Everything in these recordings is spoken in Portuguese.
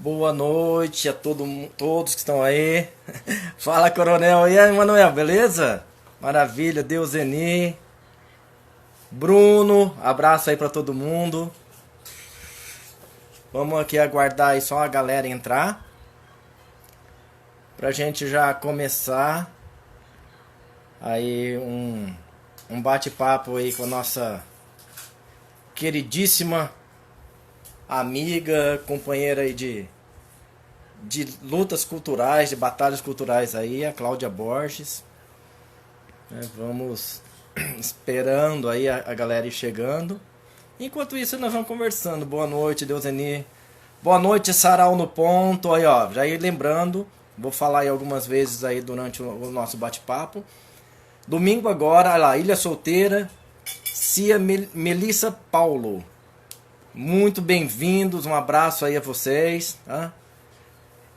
Boa noite a todos que estão aí. Fala, Coronel. E aí, Manuel, beleza? Maravilha, Deuseni. Bruno, abraço aí pra todo mundo. Vamos aqui aguardar aí só a galera entrar, pra gente já começar aí um bate-papo aí com a nossa queridíssima amiga, companheira aí de lutas culturais, de batalhas culturais aí, a Cláudia Borges. Vamos esperando aí a galera ir chegando. Enquanto isso, nós vamos conversando. Boa noite, Deuseni. Boa noite, Sarau no Ponto. Aí, ó, já ir lembrando, vou falar aí algumas vezes aí durante o nosso bate-papo. Domingo agora, olha lá, Ilha Solteira, Cia Melissa Paulo. Muito bem-vindos, um abraço aí a vocês. Tá?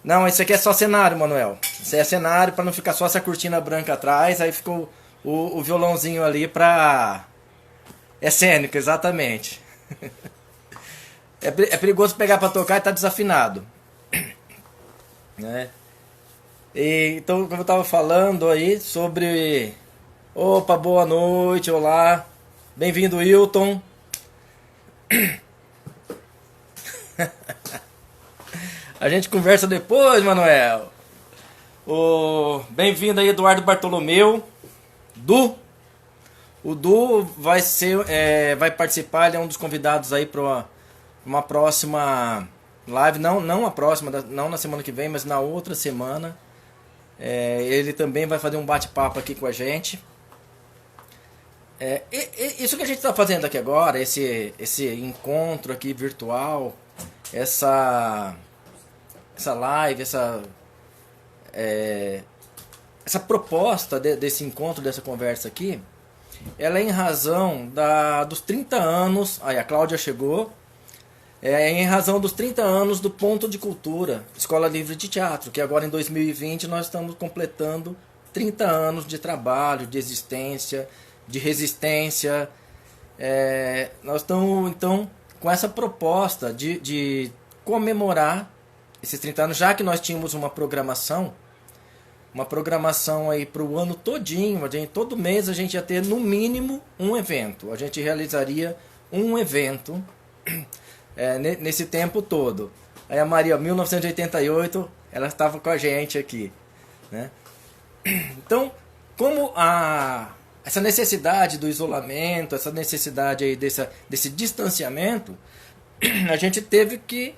Não, isso aqui é só cenário, Manuel. Isso é cenário para não ficar só essa cortina branca atrás. Aí ficou o violãozinho ali pra... É cênico, exatamente. É perigoso pegar para tocar e tá desafinado. Né? Então, como eu tava falando aí sobre... Opa, boa noite, olá. Bem-vindo, Wilton. A gente conversa depois, Manuel. Bem-vindo aí, Eduardo Bartolomeu. O Du vai participar, ele é um dos convidados aí para uma próxima live. Não a próxima, não na semana que vem, mas na outra semana. Ele também vai fazer um bate-papo aqui com a gente. Isso que a gente está fazendo aqui agora, esse encontro aqui virtual, essa live, essa proposta desse encontro, dessa conversa aqui, ela é em razão dos 30 anos, aí a Cláudia chegou, em razão dos 30 anos do Ponto de Cultura, Escola Livre de Teatro, que agora em 2020 nós estamos completando 30 anos de trabalho, de existência, de resistência. Nós estamos então com essa proposta de comemorar esses 30 anos, já que nós tínhamos uma programação aí para o ano todinho. Todo mês a gente ia ter no mínimo um evento, a gente realizaria um evento nesse tempo todo. Aí a Maria, 1988, ela estava com a gente aqui, né? Então, como essa necessidade do isolamento, essa necessidade aí desse distanciamento, a gente teve que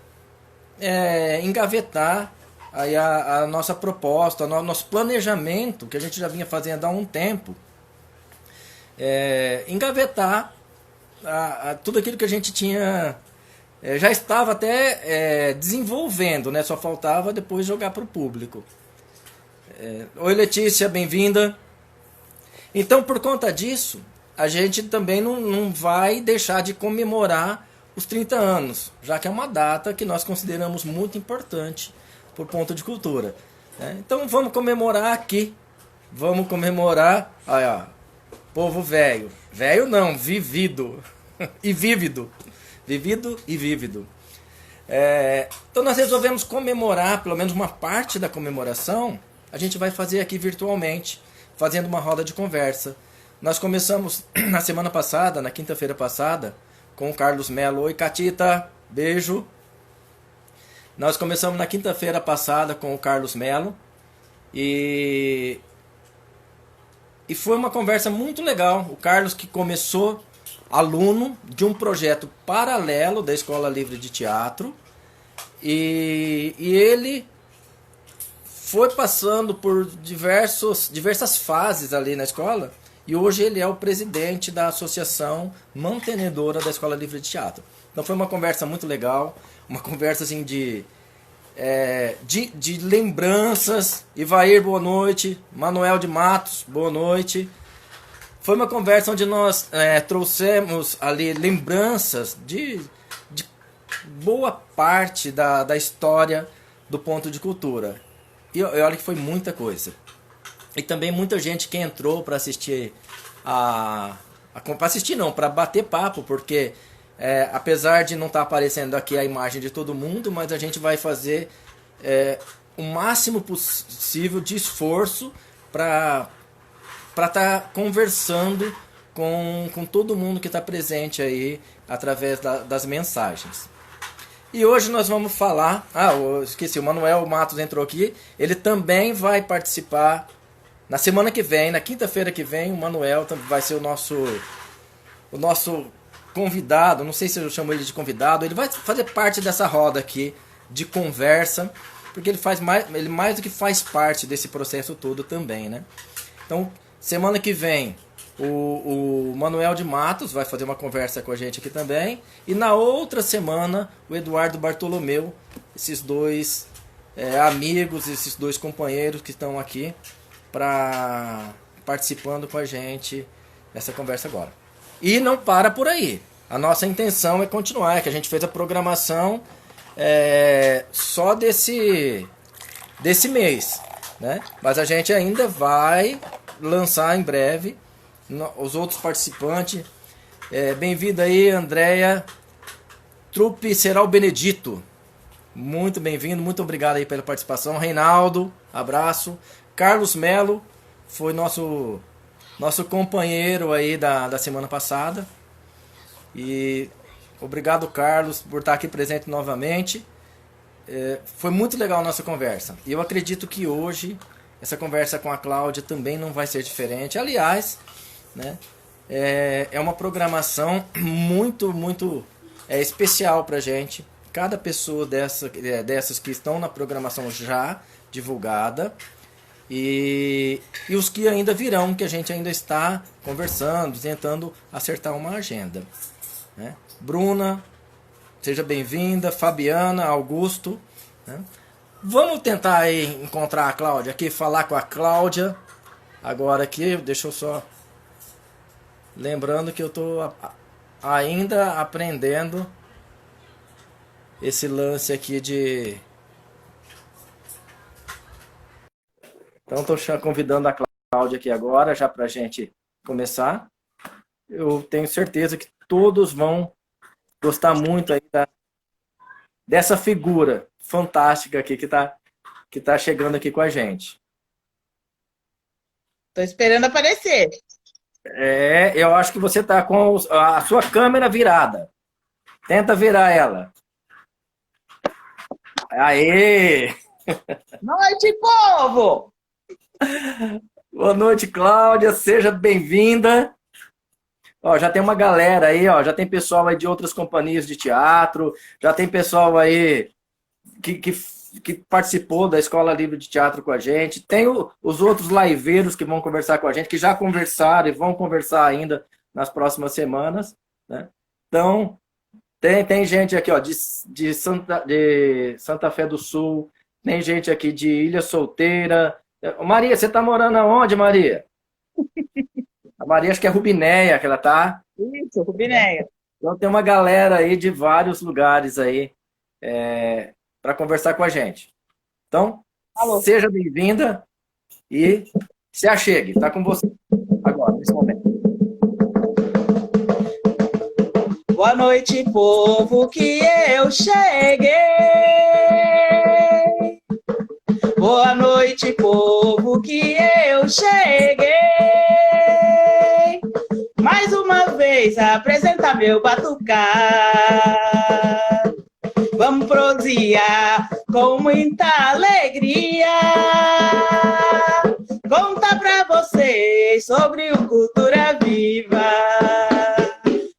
engavetar aí a nossa proposta, o nosso planejamento, que a gente já vinha fazendo há um tempo, engavetar tudo aquilo que a gente tinha, já estava até desenvolvendo, né? Só faltava depois jogar para o público. Oi, Letícia, bem-vinda. Então, por conta disso, a gente também não vai deixar de comemorar os 30 anos, já que é uma data que nós consideramos muito importante por Ponto de Cultura. Então, vamos comemorar aqui. Vamos comemorar, olha, povo velho. Velho não, vivido. E vívido. Vivido e vívido. Então, nós resolvemos comemorar, pelo menos uma parte da comemoração, a gente vai fazer aqui virtualmente, fazendo uma roda de conversa. Nós começamos na semana passada, na quinta-feira passada, com o Carlos Melo. Oi, Catita, beijo. Nós começamos na quinta-feira passada com o Carlos Melo e foi uma conversa muito legal. O Carlos, que começou aluno de um projeto paralelo da Escola Livre de Teatro, e ele foi passando por diversas fases ali na escola, e hoje ele é o presidente da associação mantenedora da Escola Livre de Teatro. Então foi uma conversa muito legal, uma conversa assim de lembranças. Ivair, boa noite. Manuel de Matos, boa noite. Foi uma conversa onde nós trouxemos ali lembranças de boa parte da história do Ponto de Cultura. E olha que foi muita coisa. E também muita gente que entrou para assistir para assistir não, para bater papo, porque apesar de não estar aparecendo aqui a imagem de todo mundo, mas a gente vai fazer o máximo possível de esforço para estar conversando com todo mundo que está presente aí através das mensagens. E hoje nós vamos falar... eu esqueci, o Manuel Matos entrou aqui. Ele também vai participar na semana que vem, na quinta-feira que vem. O Manuel vai ser o nosso convidado. Não sei se eu chamo ele de convidado. Ele vai fazer parte dessa roda aqui de conversa, porque ele mais do que faz parte desse processo todo também, né? Então, semana que vem, o Manuel de Matos vai fazer uma conversa com a gente aqui também. E na outra semana, o Eduardo Bartolomeu, esses dois amigos, esses dois companheiros que estão aqui participando com a gente nessa conversa agora. E não para por aí. A nossa intenção é continuar, que a gente fez a programação só desse mês, né? Mas a gente ainda vai lançar em breve os outros participantes. Bem-vindo aí, Andréia Trupe Será o Benedito. Muito bem-vindo, muito obrigado aí pela participação. Reinaldo, abraço. Carlos Melo foi nosso companheiro aí da semana passada. E obrigado, Carlos, por estar aqui presente novamente. Foi muito legal a nossa conversa. E eu acredito que hoje essa conversa com a Cláudia também não vai ser diferente. Aliás, né, é uma programação muito, muito especial pra gente. Cada pessoa dessas que estão na programação já divulgada e os que ainda virão, que a gente ainda está conversando, tentando acertar uma agenda, né? Bruna, seja bem-vinda. Fabiana, Augusto, né? Vamos tentar aí encontrar a Cláudia aqui, falar com a Cláudia agora aqui. Deixa eu só... Lembrando que eu estou ainda aprendendo esse lance aqui de... Então estou convidando a Cláudia aqui agora, já para a gente começar. Eu tenho certeza que todos vão gostar muito aí dessa figura fantástica aqui que tá chegando aqui com a gente. Tô esperando aparecer. Eu acho que você tá com a sua câmera virada. Tenta virar ela. Aê! Noite, povo! Boa noite, Cláudia. Seja bem-vinda. Ó, já tem uma galera aí, ó. Já tem pessoal aí de outras companhias de teatro. Já tem pessoal aí que participou da Escola Livre de Teatro com a gente. Tem os outros liveeiros que vão conversar com a gente, que já conversaram e vão conversar ainda nas próximas semanas, né? Então, tem gente aqui, ó, de Santa Fé do Sul, tem gente aqui de Ilha Solteira. Maria, você tá morando aonde, Maria? A Maria, acho que é Rubinéia que ela tá. Isso, Rubinéia. Então tem uma galera aí de vários lugares aí para conversar com a gente. Então, alô, seja bem-vinda e se achegue. Está com você agora, nesse momento. Boa noite, povo, que eu cheguei. Boa noite, povo, que eu cheguei. Mais uma vez apresentar meu batucar. Vamos prosear com muita alegria. Contar pra vocês sobre o Cultura Viva.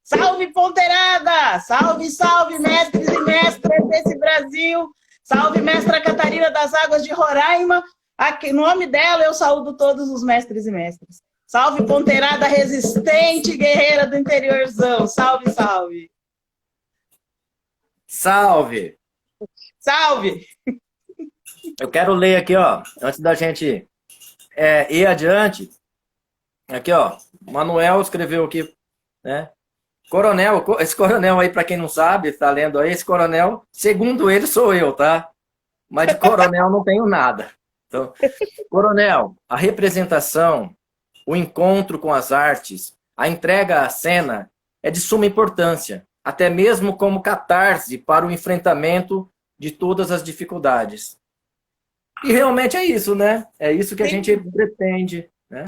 Salve, Ponteirada! Salve, salve, mestres e mestras desse Brasil! Salve, mestra Catarina das Águas de Roraima! Aqui, no nome dela, eu saúdo todos os mestres e mestras. Salve, Ponteirada resistente, guerreira do interiorzão! Salve, salve! Salve! Salve! Eu quero ler aqui, ó, antes da gente ir adiante. Aqui, ó, Manuel escreveu aqui, né? Coronel, esse coronel aí, para quem não sabe, está lendo aí, esse coronel, segundo ele, sou eu, tá? Mas de coronel não tenho nada. Então, coronel, a representação, o encontro com as artes, a entrega à cena é de suma importância até mesmo como catarse para o enfrentamento de todas as dificuldades. E realmente é isso, né? É isso que a gente pretende, né?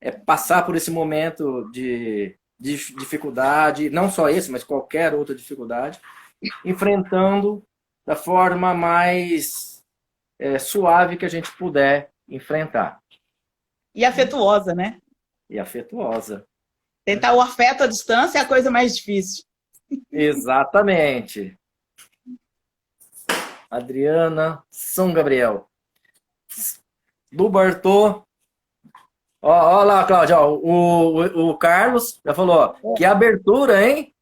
É passar por esse momento de dificuldade, não só esse, mas qualquer outra dificuldade, enfrentando da forma mais suave que a gente puder enfrentar. E afetuosa, né? E afetuosa. Tentar o afeto à distância é a coisa mais difícil. Exatamente. Adriana São Gabriel. Do Bartô. Ó lá, Cláudia, ó, o Carlos já falou, ó, que abertura, hein?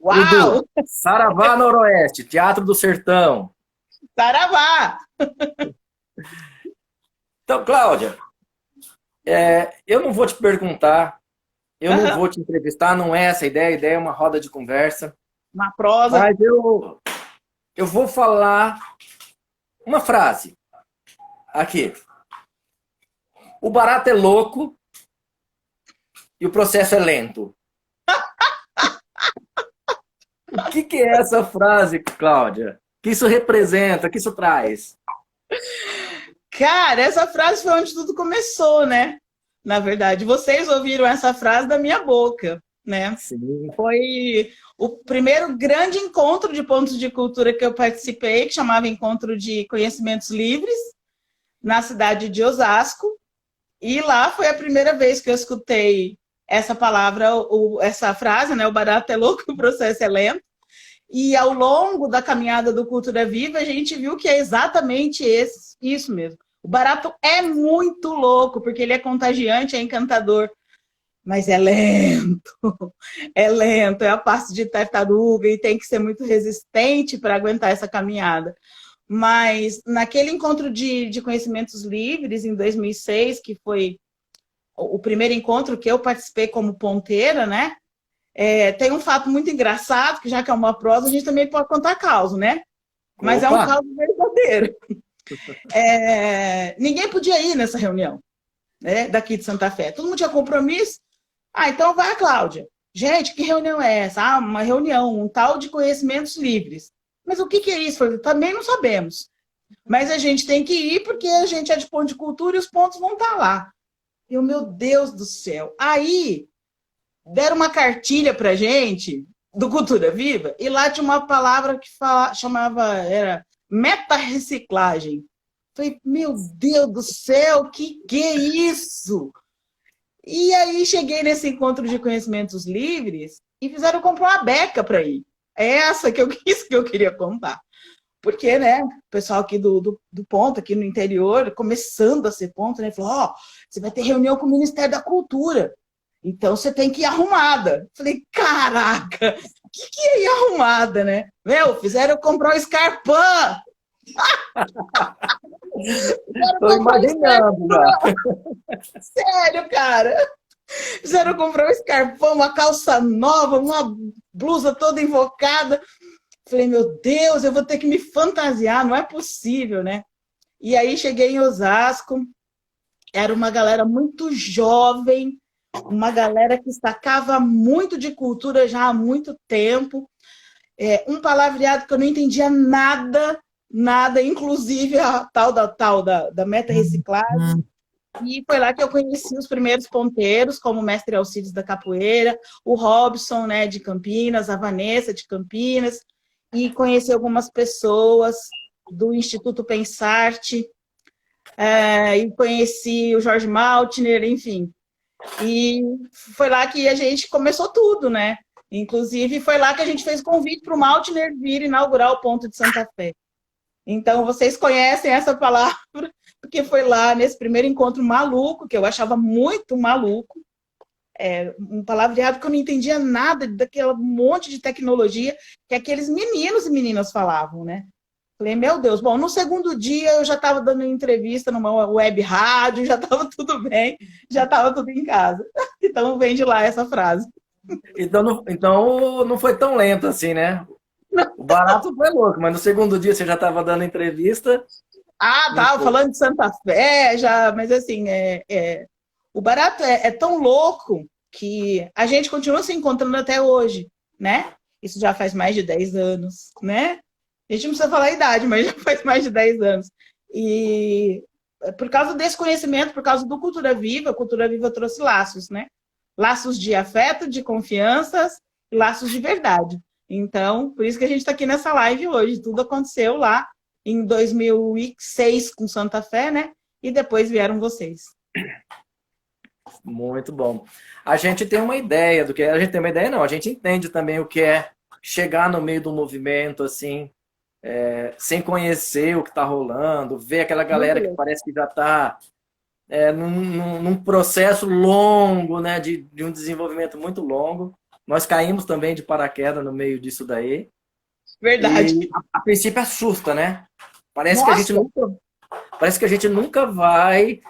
Uau! Edu, Saravá Noroeste, Teatro do Sertão. Saravá! Então, Cláudia, eu não vou te perguntar, eu não vou te entrevistar, não é essa a ideia é uma roda de conversa. Uma prosa. Mas eu vou falar uma frase aqui. O barato é louco e o processo é lento. O que é essa frase, Cláudia? O que isso representa? O que isso traz? Cara, essa frase foi onde tudo começou, né? Na verdade, vocês ouviram essa frase da minha boca, né? Sim. Foi o primeiro grande encontro de pontos de cultura que eu participei, que chamava Encontro de Conhecimentos Livres, na cidade de Osasco. E lá foi a primeira vez que eu escutei essa palavra, essa frase, né? O barato é louco, o processo é lento. E ao longo da caminhada do Cultura Viva, a gente viu que é exatamente isso mesmo. O barato é muito louco, porque ele é contagiante, é encantador, mas é lento. É lento, é a passo de tartaruga e tem que ser muito resistente para aguentar essa caminhada. Mas naquele encontro de conhecimentos livres, em 2006, que foi o primeiro encontro que eu participei como ponteira, né? Tem um fato muito engraçado, que já que é uma prosa, a gente também pode contar caos, né? Mas Opa! é um caos verdadeiro. Ninguém podia ir nessa reunião, né, daqui de Santa Fé. Todo mundo tinha compromisso. Então vai, Cláudia. Gente, que reunião é essa? Uma reunião, um tal de conhecimentos livres. Mas o que é isso? Também não sabemos. Mas a gente tem que ir porque a gente é de ponto de cultura e os pontos vão estar lá. Meu Deus do céu. Aí deram uma cartilha pra gente do Cultura Viva e lá tinha uma palavra que era meta-reciclagem. Falei, meu Deus do céu, que é isso? E aí cheguei nesse encontro de conhecimentos livres e fizeram comprar uma beca para ir. É essa que eu queria contar. Porque, né, o pessoal aqui do ponto, aqui no interior, começando a ser ponto, né, falou, você vai ter reunião com o Ministério da Cultura. Então, você tem que ir arrumada. Falei, caraca, o que é ir arrumada, né? Fizeram eu comprar um escarpão. Estou imaginando, já. Sério, cara. Fizeram eu comprar um escarpão, uma calça nova, uma blusa toda invocada. Falei, meu Deus, eu vou ter que me fantasiar, não é possível, né? E aí cheguei em Osasco, era uma galera muito jovem, uma galera que sacava muito de cultura já há muito tempo, um palavreado que eu não entendia nada, inclusive a tal da meta-reciclagem. E foi lá que eu conheci os primeiros ponteiros, como o mestre Alcides da Capoeira, o Robson, né, de Campinas, a Vanessa de Campinas, e conheci algumas pessoas do Instituto Pensarte, e conheci o Jorge Maltner, enfim. E foi lá que a gente começou tudo, né? Inclusive, foi lá que a gente fez o convite para o Maltner vir inaugurar o ponto de Santa Fé. Então, vocês conhecem essa palavra, porque foi lá nesse primeiro encontro maluco, que eu achava muito maluco, um palavreado que eu não entendia nada daquele monte de tecnologia que aqueles meninos e meninas falavam, né? Falei, meu Deus, bom, no segundo dia eu já estava dando entrevista numa web rádio, já estava tudo bem, já estava tudo em casa. Então vem de lá essa frase. Então não foi tão lento assim, né? O barato foi louco, mas no segundo dia você já estava dando entrevista. Tava falando de Santa Fé, já, mas assim, o barato é tão louco que a gente continua se encontrando até hoje, né? Isso já faz mais de 10 anos, né? A gente não precisa falar a idade, mas já faz mais de 10 anos. E por causa desse conhecimento, por causa do Cultura Viva, a Cultura Viva trouxe laços, né? Laços de afeto, de confianças, e laços de verdade. Então, por isso que a gente está aqui nessa live hoje. Tudo aconteceu lá em 2006 com Santa Fé, né? E depois vieram vocês. Muito bom. A gente tem uma ideia do que é. A gente tem uma ideia, não. A gente entende também o que é chegar no meio do movimento, assim, sem conhecer o que está rolando, ver aquela galera que parece que já está num processo longo, né, de um desenvolvimento muito longo. Nós caímos também de paraquedas no meio disso daí. Verdade. E a princípio assusta, né? Parece Nossa. que a gente nunca vai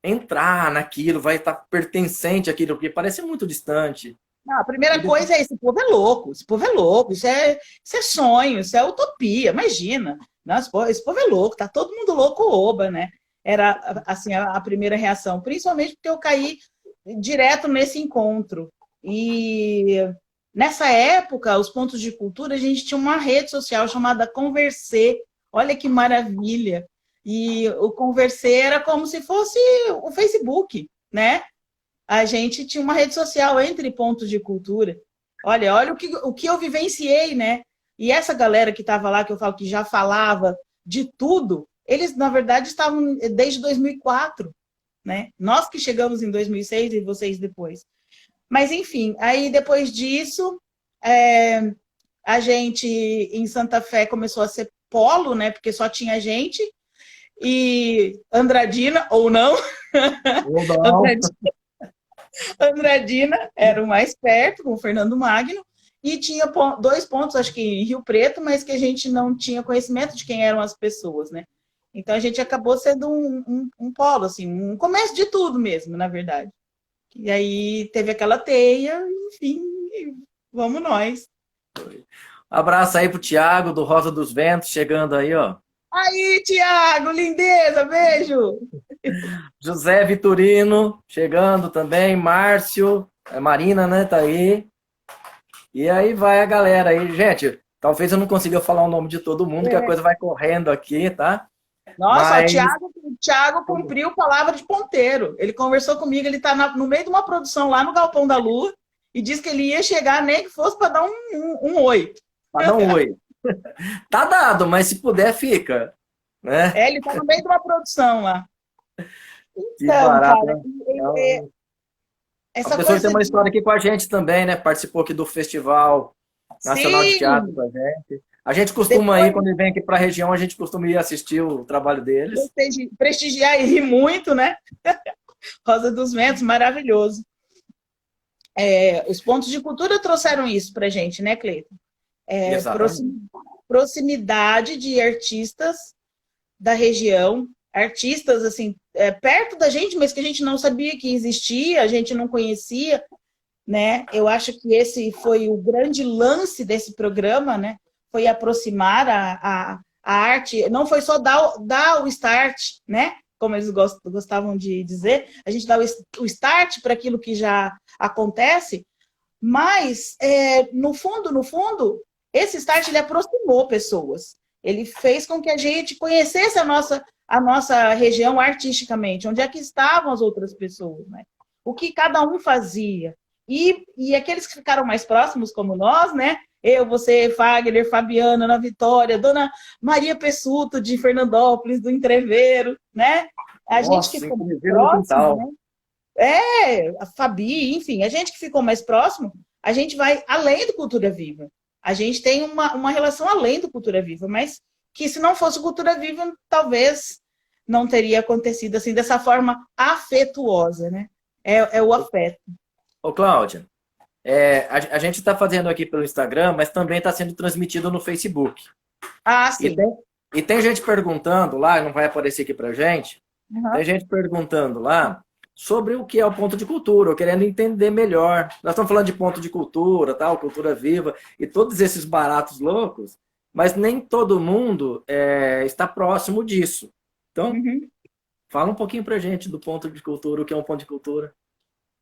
entrar naquilo, vai estar pertencente àquilo, porque parece muito distante. Não, a primeira coisa é esse povo é louco, esse povo é louco, isso é sonho, isso é utopia, imagina. Nossa, esse povo é louco, tá todo mundo louco, oba, né? Era assim a primeira reação, principalmente porque eu caí direto nesse encontro. E nessa época, os pontos de cultura, a gente tinha uma rede social chamada Conversê. Olha que maravilha! E o Conversê era como se fosse o Facebook, né? A gente tinha uma rede social entre pontos de cultura. Olha o que eu vivenciei, né? E essa galera que estava lá, que eu falo que já falava de tudo, eles, na verdade, estavam desde 2004, né? Nós que chegamos em 2006 e vocês depois. Mas, enfim, aí depois disso, a gente em Santa Fé começou a ser polo, né? Porque só tinha gente. E Andradina, ou não, Ou não. Andradina era o mais perto, com o Fernando Magno, e tinha 2 pontos, acho que em Rio Preto, mas que a gente não tinha conhecimento de quem eram as pessoas, né? Então a gente acabou sendo um polo, assim, um começo de tudo mesmo, na verdade. E aí teve aquela teia, enfim, vamos nós. Abraço aí pro Thiago, do Rosa dos Ventos, chegando aí, ó. Aí, Tiago, lindeza, beijo! José Vitorino, chegando também. Márcio, Marina, né, tá aí. E aí vai a galera aí. Gente, talvez eu não consiga falar o nome de todo mundo, que a coisa vai correndo aqui, tá? Nossa, Mas... o Thiago cumpriu palavra de ponteiro. Ele conversou comigo, ele está no meio de uma produção lá no Galpão da Lua e disse que ele ia chegar, nem que fosse para dar um oi. Para dar um oi. Tá dado, mas se puder, fica. Né? Ele está no meio de uma produção lá. Então, barato, cara, né? Essa a pessoa tem uma história aqui com a gente também, né? Participou aqui do Festival Nacional de Teatro com a gente. A gente costuma ir, quando ele vem aqui para a região, a gente costuma ir assistir o trabalho deles. Prestigiar e rir muito, né? Rosa dos Ventos, maravilhoso. Os pontos de cultura trouxeram isso para a gente, né, Cleiton? Proximidade de artistas da região, artistas assim, perto da gente, mas que a gente não sabia que existia, a gente não conhecia, né? Eu acho que esse foi o grande lance desse programa, né? Foi aproximar a arte, não foi só dar o start, né? Como eles gostavam de dizer, a gente dá o start para aquilo que já acontece, mas, no fundo, esse start ele aproximou pessoas. Ele fez com que a gente conhecesse a nossa região artisticamente, onde é que estavam as outras pessoas, né? O que cada um fazia. E aqueles que ficaram mais próximos, como nós, né? Eu, você, Fagner, Fabiana, Ana Vitória, Dona Maria Pessuto, de Fernandópolis, do Entreveiro, né? A gente que ficou mais próximo, né? A Fabi, enfim, a gente que ficou mais próximo, a gente vai além do Cultura Viva. A gente tem uma relação além do Cultura Viva, mas que se não fosse Cultura Viva, talvez não teria acontecido assim, dessa forma afetuosa, né? É o afeto. Ô, Cláudia, a gente está fazendo aqui pelo Instagram, mas também está sendo transmitido no Facebook. Ah, sim. E tem gente perguntando lá, não vai aparecer aqui pra gente, tem gente perguntando lá sobre o que é o ponto de cultura, ou querendo entender melhor. Nós estamos falando de ponto de cultura, tal, cultura viva, e todos esses baratos loucos, mas nem todo mundo está próximo disso. Então, fala um pouquinho pra gente do ponto de cultura, o que é um ponto de cultura.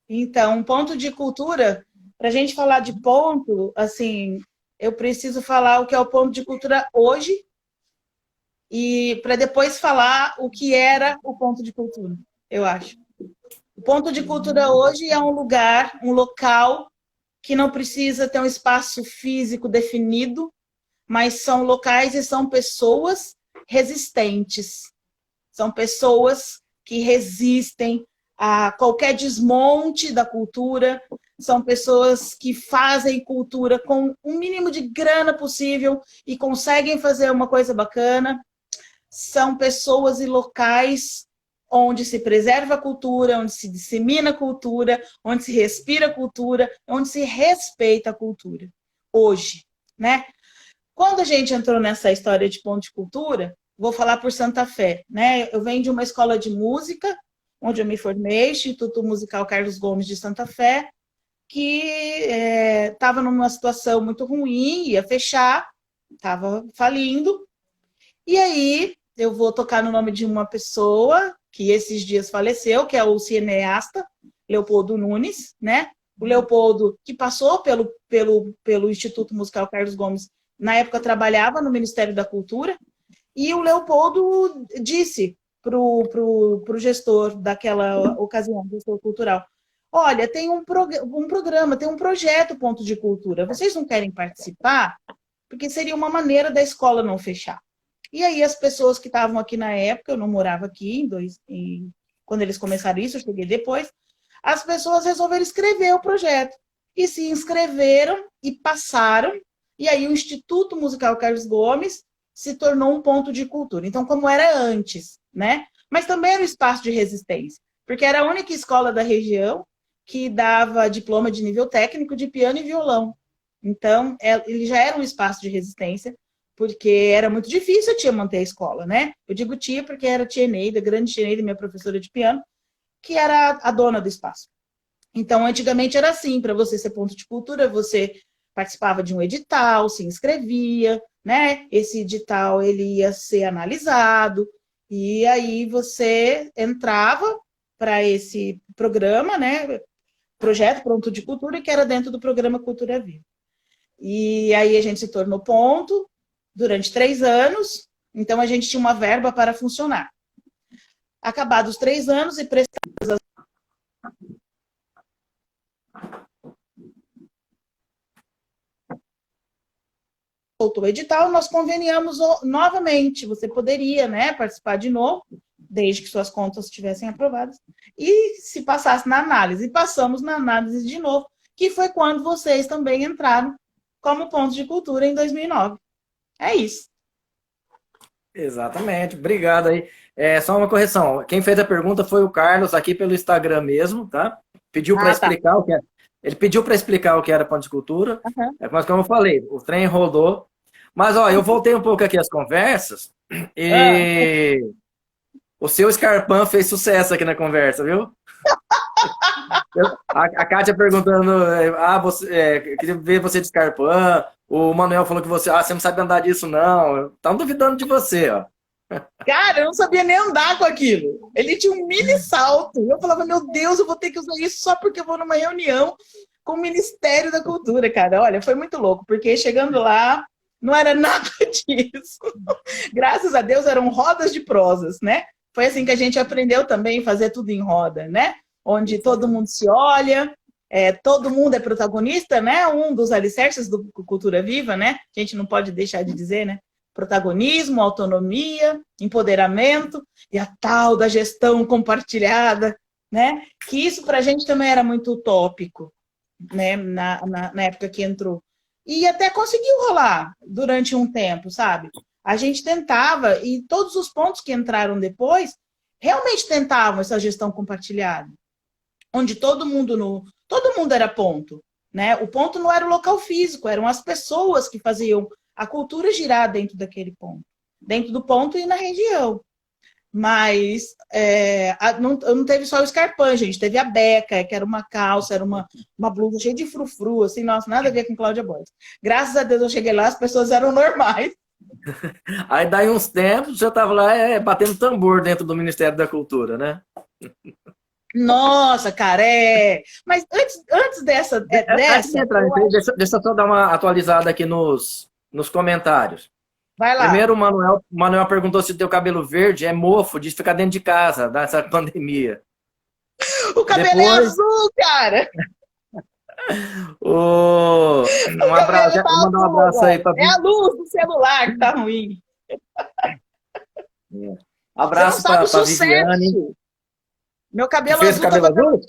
Então, um ponto de cultura para a gente falar de ponto, assim, eu preciso falar o que é o ponto de cultura hoje e para depois falar o que era o ponto de cultura, eu acho. O ponto de cultura hoje é um lugar, um local que não precisa ter um espaço físico definido, mas são locais e são pessoas resistentes. São pessoas que resistem a qualquer desmonte da cultura, são pessoas que fazem cultura com o mínimo de grana possível e conseguem fazer uma coisa bacana. São pessoas e locais onde se preserva a cultura, onde se dissemina a cultura, onde se respira a cultura, onde se respeita a cultura. Hoje, né? Quando a gente entrou nessa história de ponto de cultura, vou falar por Santa Fé, né? Eu venho de uma escola de música, onde eu me formei, Instituto Musical Carlos Gomes de Santa Fé, que estava numa situação muito ruim, ia fechar, estava falindo. E aí eu vou tocar no nome de uma pessoa que esses dias faleceu, que é o cineasta Leopoldo Nunes, né? O Leopoldo, que passou pelo Instituto Musical Carlos Gomes, na época trabalhava no Ministério da Cultura, e o Leopoldo disse para o gestor daquela ocasião, gestor cultural, olha, tem um programa, tem um projeto Ponto de Cultura, vocês não querem participar? Porque seria uma maneira da escola não fechar. E aí as pessoas que estavam aqui na época, eu não morava aqui, quando eles começaram isso, eu cheguei depois, as pessoas resolveram escrever o projeto. E se inscreveram e passaram, e aí o Instituto Musical Carlos Gomes se tornou um ponto de cultura. Então, como era antes, né? Mas também era um espaço de resistência, porque era a única escola da região que dava diploma de nível técnico de piano e violão. Então, ele já era um espaço de resistência, porque era muito difícil a tia manter a escola, né? Eu digo tia porque era a tia Eneida, grande tia Eneida, minha professora de piano, que era a dona do espaço. Então, antigamente era assim, para você ser ponto de cultura, você participava de um edital, se inscrevia, né? Esse edital ele ia ser analisado, e aí você entrava para esse programa, né? Projeto Ponto de Cultura, que era dentro do programa Cultura Viva. E aí a gente se tornou ponto durante 3 anos, então a gente tinha uma verba para funcionar. Acabados os 3 anos e prestadas as soltou o edital, nós conveniamos novamente. Você poderia, né, participar de novo, desde que suas contas estivessem aprovadas, e se passasse na análise. E passamos na análise de novo, que foi quando vocês também entraram como ponto de cultura em 2009. É isso. Exatamente, obrigado aí. Só uma correção, quem fez a pergunta foi o Carlos, aqui pelo Instagram mesmo, tá? Pediu para Tá. explicar o que é. Ele pediu para explicar o que era ponto de cultura, Uhum. mas como eu falei, o trem rodou. Mas, ó, eu voltei um pouco aqui as conversas e o seu Scarpan fez sucesso aqui na conversa, viu? A Kátia perguntando, queria ver você de Scarpan. O Manuel falou que você não sabe andar disso, não. Estão duvidando de você, ó. Cara, eu não sabia nem andar com aquilo. Ele tinha um mini salto. Eu falava, meu Deus, eu vou ter que usar isso só porque eu vou numa reunião com o Ministério da Cultura, cara. Olha, foi muito louco, porque chegando lá, não era nada disso. Graças a Deus, eram rodas de prosas, né? Foi assim que a gente aprendeu também a fazer tudo em roda, né? Onde todo mundo se olha, todo mundo é protagonista, né? Um dos alicerces do Cultura Viva, né? A gente não pode deixar de dizer, né? Protagonismo, autonomia, empoderamento e a tal da gestão compartilhada, né? Que isso para a gente também era muito utópico, né? Na época que entrou. E até conseguiu rolar durante um tempo, sabe? A gente tentava, e todos os pontos que entraram depois realmente tentavam essa gestão compartilhada, onde todo mundo era ponto, né? O ponto não era o local físico, eram as pessoas que faziam a cultura girar dentro daquele ponto, dentro do ponto e na região. Mas não teve só o Scarpan, gente, teve a Beca, que era uma calça, era uma blusa cheia de frufru, assim, nossa, nada a ver com Cláudia Borges. Graças a Deus eu cheguei lá, as pessoas eram normais. Aí daí uns tempos, você estava lá batendo tambor dentro do Ministério da Cultura, né? Nossa, cara, é. Mas antes dessa, Antes de dessa, entrar, deixa eu só dar uma atualizada aqui nos comentários. vai lá. Primeiro, o Manuel perguntou se o teu cabelo verde é mofo de ficar dentro de casa, nessa pandemia. O cabelo é Depois, azul, cara. O um abraço, cabelo tá vou mandar um azul abraço aí agora. para É a luz do celular que tá ruim. Você não abraço sabe o para Viviane, sucesso. Meu que cabelo fez o azul tá cabelo fazendo azul.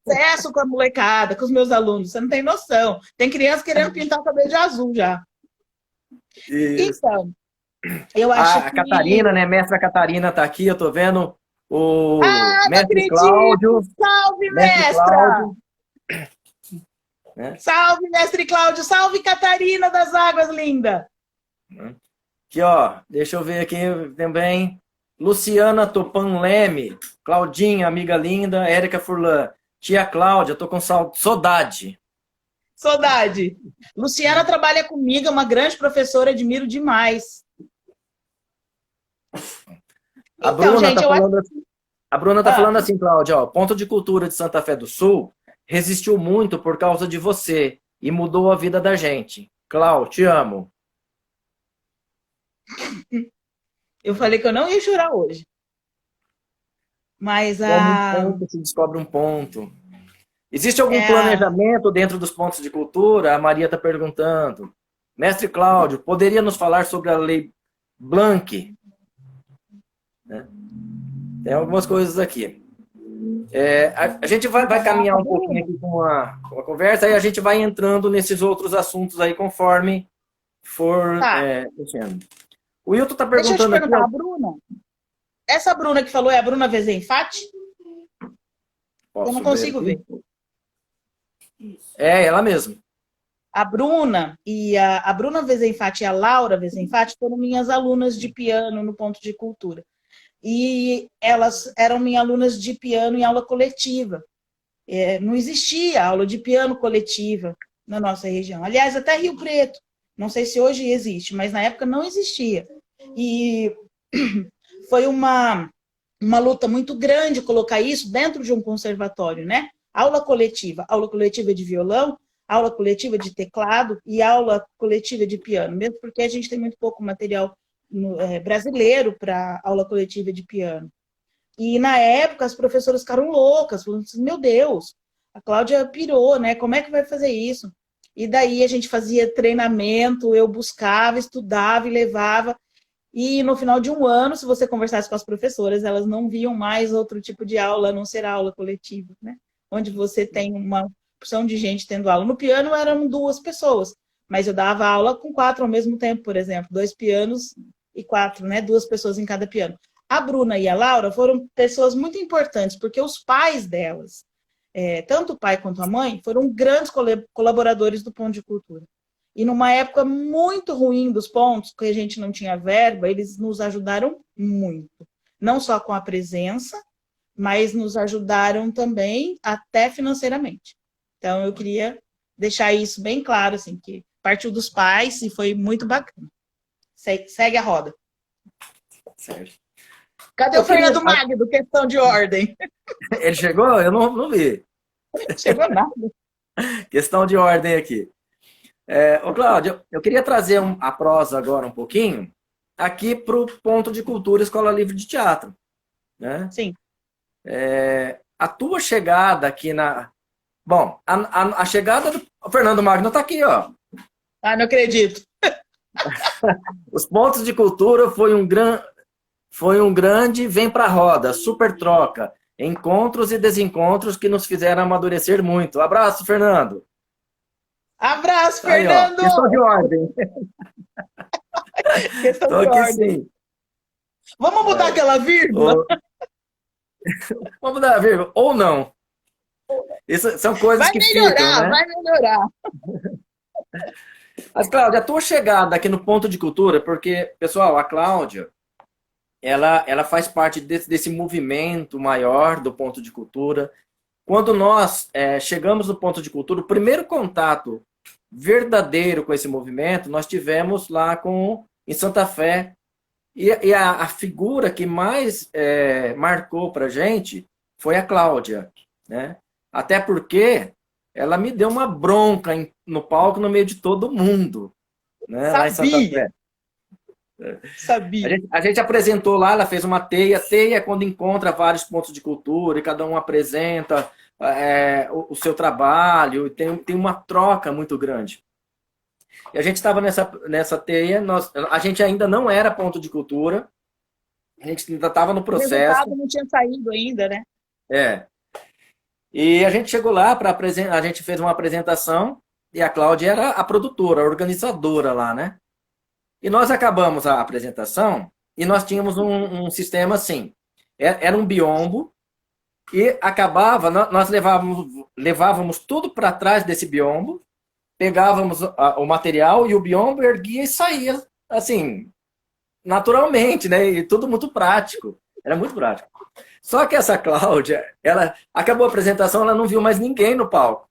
sucesso com a molecada, com os meus alunos. Você não tem noção. Tem criança querendo pintar o cabelo de azul já. Isso. Então, eu acho A que. Catarina, né? Mestra Catarina tá aqui, eu tô vendo o Ah, não mestre acredito! Cláudio, Salve, mestre mestra! Cláudio, né? Salve, mestre Cláudio! Salve, Catarina das Águas Linda! Aqui, ó, deixa eu ver aqui também. Luciana Topan Leme, Claudinha, amiga linda, Érica Furlan, tia Cláudia, tô com saudade. Saudade! Luciana trabalha comigo, é uma grande professora, admiro demais. A Então, Bruna gente, tá eu acho. falando assim, a Bruna tá Ah, falando assim, Cláudia, ó, ponto de cultura de Santa Fé do Sul resistiu muito por causa de você e mudou a vida da gente. Cláudia, te amo. eu falei que eu não ia chorar hoje. Mas Como um a. ponto se descobre um ponto. Existe algum É a planejamento dentro dos pontos de cultura? A Maria está perguntando. Mestre Cláudio, poderia nos falar sobre a Lei Blanc? Né? Tem algumas coisas aqui. A gente vai caminhar um pouquinho aqui com a conversa, aí a gente vai entrando nesses outros assuntos aí conforme for tá. mexendo. O Wilton está Deixa eu te perguntando aqui, perguntar, ó, a Bruna. Essa Bruna que falou é a Bruna Vezenfati? Eu não posso ver consigo aqui? ver. É, ela mesma. A Bruna e a Bruna Vezenfati e a Laura Vezenfati foram minhas alunas de piano no Ponto de Cultura. E elas eram minhas alunas de piano em aula coletiva. Não existia aula de piano coletiva na nossa região. Aliás, até Rio Preto. Não sei se hoje existe, mas na época não existia. E foi uma luta muito grande colocar isso dentro de um conservatório, né? Aula coletiva de violão, aula coletiva de teclado e aula coletiva de piano, mesmo porque a gente tem muito pouco material brasileiro para aula coletiva de piano. E na época as professoras ficaram loucas, falando assim, meu Deus, a Cláudia pirou, né? Como é que vai fazer isso? E daí a gente fazia treinamento, eu buscava, estudava e levava. E no final de um ano, se você conversasse com as professoras, elas não viam mais outro tipo de aula, a não ser a aula coletiva, né? Onde você tem uma porção de gente tendo aula. No piano eram 2 pessoas, mas eu dava aula com 4 ao mesmo tempo, por exemplo, 2 pianos e 4, né? 2 pessoas em cada piano. A Bruna e a Laura foram pessoas muito importantes, porque os pais delas, tanto o pai quanto a mãe, foram grandes colaboradores do Ponto de Cultura. E numa época muito ruim dos pontos, que a gente não tinha verba, eles nos ajudaram muito. Não só com a presença, mas nos ajudaram também até financeiramente. Então eu queria deixar isso bem claro, assim, que partiu dos pais e foi muito bacana. Segue a roda. Certo. Cadê o Fernando Magno? Questão de ordem. Ele chegou? Eu não vi. Chegou nada. Questão de ordem aqui. Ô, Cláudio, eu queria trazer a prosa agora um pouquinho aqui para o Ponto de Cultura Escola Livre de Teatro. Né? Sim. A tua chegada aqui na... Bom, a chegada do... O Fernando Magno está aqui, ó. Ah, não acredito. Os Pontos de Cultura foi um grande vem pra roda, super troca, encontros e desencontros que nos fizeram amadurecer muito. Abraço, Fernando. Abraço, Aí, Fernando! ó, questão de ordem. Questão Tô de aqui ordem. sim. Vamos mudar aquela vírgula? Vamos dar a vírgula. Ou não. Isso são coisas Vai que melhorar, ficam, né? vai melhorar. Mas, Cláudia, a tua chegada aqui no Ponto de Cultura, porque, pessoal, a Cláudia, ela faz parte desse movimento maior do Ponto de Cultura. Quando nós chegamos no Ponto de Cultura, o primeiro contato verdadeiro com esse movimento, nós tivemos lá em Santa Fé. E a figura que mais marcou para a gente foi a Cláudia, né? Até porque ela me deu uma bronca no palco no meio de todo mundo, né? Lá em Santa Sabia, Fé. A sabia. gente, a gente apresentou lá, ela fez uma teia. Teia é quando encontra vários pontos de cultura e cada um apresenta o seu trabalho, e tem uma troca muito grande. E a gente estava nessa teia, a gente ainda não era ponto de cultura, a gente ainda estava no O processo. resultado não tinha saído ainda, né? É. E a gente chegou lá para apresentar, a gente fez uma apresentação e a Cláudia era a produtora, a organizadora lá, né? E nós acabamos a apresentação e nós tínhamos um sistema assim, era um biombo e acabava, nós levávamos tudo para trás desse biombo, pegávamos o material e o biombo erguia e saía, assim, naturalmente, né? E tudo muito prático, era muito prático. Só que essa Cláudia, ela acabou a apresentação, ela não viu mais ninguém no palco,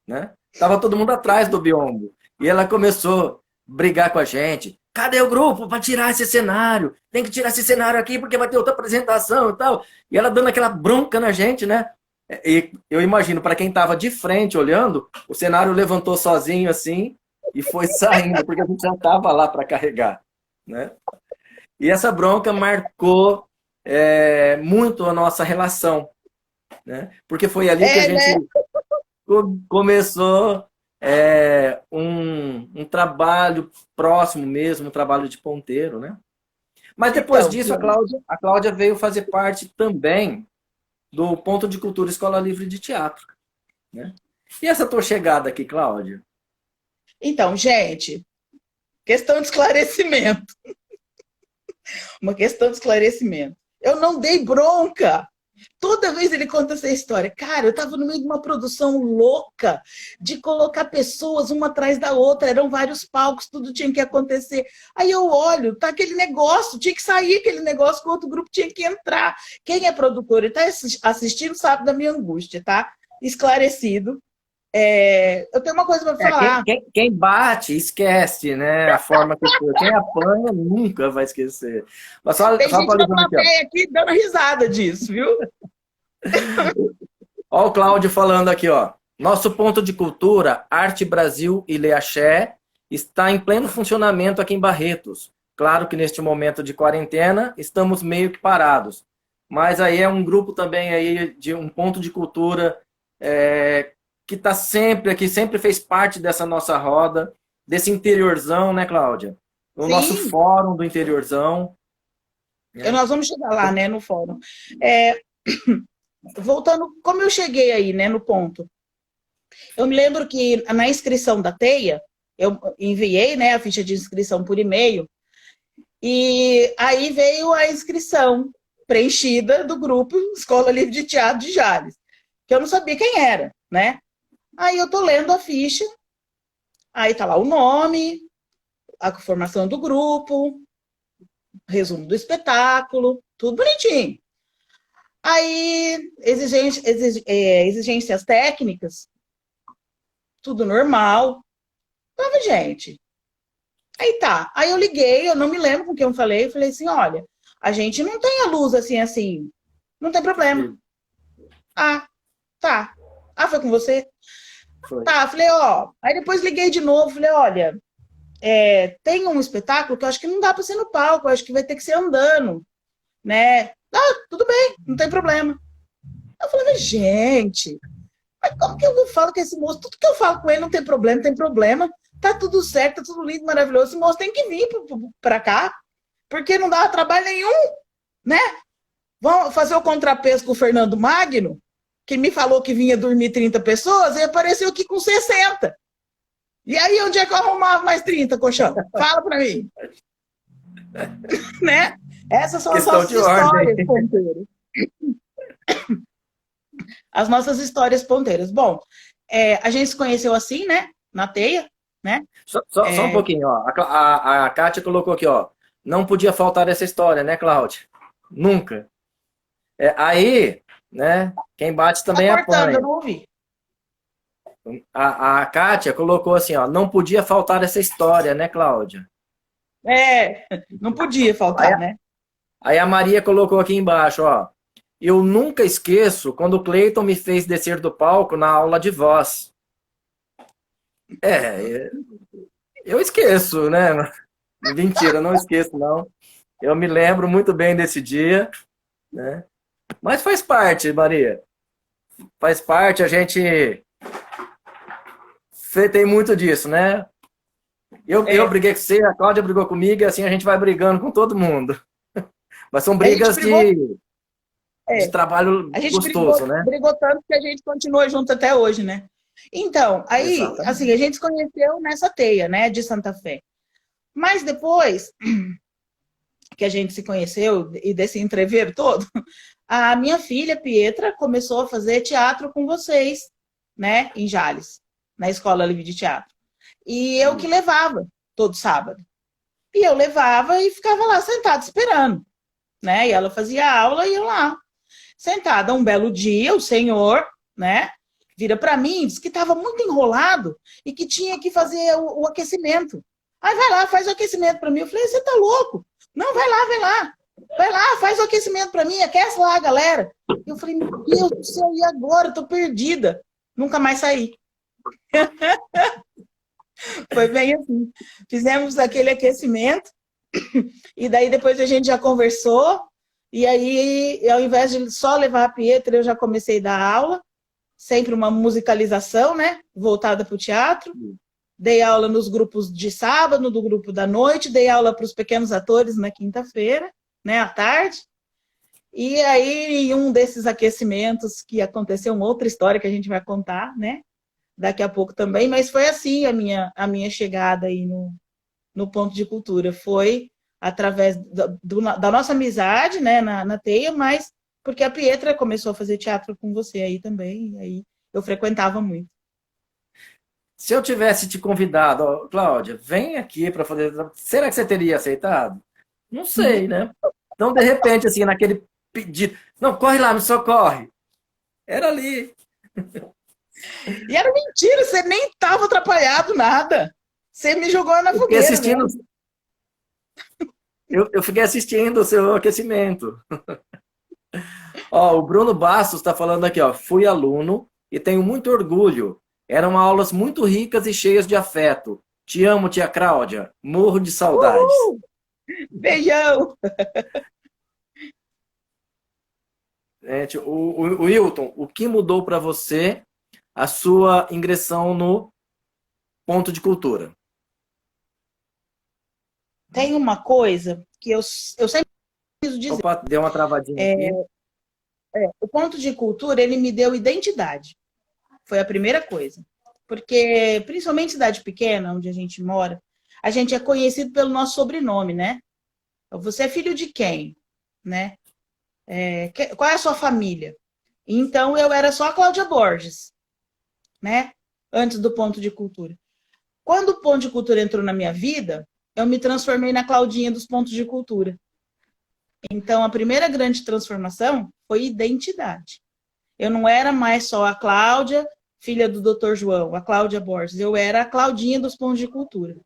né? Tava todo mundo atrás do biombo. E ela começou a brigar com a gente. Cadê o grupo para tirar esse cenário? Tem que tirar esse cenário aqui porque vai ter outra apresentação e tal. E ela dando aquela bronca na gente, né? E eu imagino, para quem tava de frente olhando, o cenário levantou sozinho assim e foi saindo, porque a gente já tava lá para carregar, né? E essa bronca marcou muito a nossa relação, né? Porque foi ali que a gente Né? começou um trabalho próximo mesmo, um trabalho de ponteiro, né? Mas depois Então, disso, Tiago. a Cláudia veio fazer parte também do Ponto de Cultura Escola Livre de Teatro, né? E essa tua chegada aqui, Cláudia? Então, gente, questão de esclarecimento. Uma questão de esclarecimento. Eu não dei bronca. Toda vez ele conta essa história. Cara, eu estava no meio de uma produção louca de colocar pessoas uma atrás da outra. Eram vários palcos, tudo tinha que acontecer. Aí eu olho, tá aquele negócio, tinha que sair aquele negócio que o outro grupo tinha que entrar. Quem é produtor e está assistindo sabe da minha angústia, tá? Esclarecido. Eu tenho uma coisa para falar. Quem bate, esquece, né? A forma que foi. Quem apanha nunca vai esquecer. Mas Tem só gente na atualizando aqui, ó. plateia aqui dando risada disso, viu? Ó o Cláudio falando aqui, ó. Nosso ponto de cultura, Arte Brasil e Leaxé, está em pleno funcionamento aqui em Barretos. Claro que neste momento de quarentena estamos meio que parados. Mas aí é um grupo também aí de um ponto de cultura que está sempre aqui, sempre fez parte dessa nossa roda, desse interiorzão, né, Cláudia? O nosso Sim. fórum do interiorzão. Nós vamos chegar lá, né, no fórum. Voltando, como eu cheguei aí, né, no ponto. Eu me lembro que na inscrição da TEIA, eu enviei, né, a ficha de inscrição por e-mail, e aí veio a inscrição preenchida do grupo Escola Livre de Teatro de Jales, que eu não sabia quem era, né? Aí eu tô lendo a ficha, aí tá lá o nome, a formação do grupo, resumo do espetáculo, tudo bonitinho. Aí, exigências técnicas, tudo normal. Tava, gente. Aí tá. Aí eu liguei, eu não me lembro com quem eu falei assim, olha, a gente não tem a luz assim, não tem problema. Ah, tá. Ah, foi com você? Foi. Tá, falei, ó. Aí depois liguei de novo, falei, olha, tem um espetáculo que eu acho que não dá pra ser no palco, eu acho que vai ter que ser andando, né? Ah, tudo bem, não tem problema. Eu falei, gente, mas como que eu falo com esse moço? Tudo que eu falo com ele não tem problema. Tá tudo certo, tá tudo lindo, maravilhoso. Esse moço tem que vir pra cá, porque não dá trabalho nenhum, né? Vamos fazer o contrapeso com o Fernando Magno, que me falou que vinha dormir 30 pessoas, e apareceu aqui com 60. E aí, onde é que eu arrumava mais 30, colchão? Fala pra mim. Né? Essas são as nossas histórias ponteiras. As nossas histórias ponteiras. Bom, a gente se conheceu assim, né? Na TEIA, né? Só um pouquinho, ó. A Kátia colocou aqui, ó. Não podia faltar essa história, né, Cláudia? Nunca. Aí, né? Quem bate também apanha. Eu não ouvi. A Kátia colocou assim, ó. Não podia faltar essa história, né, Cláudia? Não podia faltar, né? Aí a Maria colocou aqui embaixo, ó. eu nunca esqueço quando o Cleiton me fez descer do palco na aula de voz. É, eu esqueço, né? Mentira, não esqueço, não. Eu me lembro muito bem desse dia, né? Mas faz parte, Maria. Faz parte, a gente tem muito disso, né? Eu briguei com você, a Cláudia brigou comigo, e assim a gente vai brigando com todo mundo. Mas são A gente brigas brigou, de trabalho a gente gostoso, né? brigou tanto que a gente continua junto até hoje, né? Então, aí, assim, Exatamente. a gente se conheceu nessa teia, né, de Santa Fé. Mas depois que a gente se conheceu e desse entrever todo, a minha filha, Pietra, começou a fazer teatro com vocês, né, em Jales, na Escola Livre de Teatro. E eu que levava todo sábado. E eu levava e ficava lá sentada esperando, né? E ela fazia aula e eu lá, sentada. Um belo dia, o senhor, né, vira para mim e diz que estava muito enrolado e que tinha que fazer o aquecimento. Aí vai lá, faz o aquecimento para mim. Eu falei, você tá louco? Não, vai lá, vai lá. Vai lá, faz o aquecimento para mim, aquece lá a galera. Eu falei, meu Deus do céu, e agora? Eu tô perdida. Nunca mais saí. Foi bem assim. Fizemos aquele aquecimento e daí depois a gente já conversou e aí, ao invés de só levar a Pietra, eu já comecei a dar aula, sempre uma musicalização, né, voltada para o teatro. Dei aula nos grupos de sábado, do grupo da noite, dei aula para os pequenos atores na quinta-feira, né, à tarde. E aí, em um desses aquecimentos que aconteceu, uma outra história que a gente vai contar, né, daqui a pouco também, mas foi assim a minha chegada aí no Ponto de Cultura. Foi através da nossa amizade, né, na teia, mas porque a Pietra começou a fazer teatro com você aí também, e aí eu frequentava muito. Se eu tivesse te convidado, ó, Cláudia, vem aqui para fazer. Será que você teria aceitado? Não sei, né? Então, de repente, assim, naquele pedido. Não, corre lá, me socorre. Era ali. E era mentira, você nem estava atrapalhado, nada. Você me jogou na Eu fiquei fogueira assistindo, mesmo. eu fiquei assistindo o seu aquecimento. Ó, o Bruno Bastos está falando aqui, ó. Fui aluno e tenho muito orgulho. Eram aulas muito ricas e cheias de afeto. Te amo, tia Cláudia. Morro de saudades. Uhul! Beijão! Gente, o Wilton, o que mudou para você a sua ingressão no Ponto de Cultura? Tem uma coisa que eu sempre preciso dizer. Opa, deu uma travadinha aqui. O Ponto de Cultura, ele me deu identidade. Foi a primeira coisa. Porque, principalmente em cidade pequena, onde a gente mora, a gente é conhecido pelo nosso sobrenome, né? Você é filho de quem? Né? Qual é a sua família? Então, eu era só a Cláudia Borges, né? Antes do Ponto de Cultura. Quando o Ponto de Cultura entrou na minha vida, eu me transformei na Claudinha dos Pontos de Cultura. Então, a primeira grande transformação foi identidade. Eu não era mais só a Cláudia, filha do Dr. João, a Cláudia Borges. Eu era a Claudinha dos Pontos de Cultura.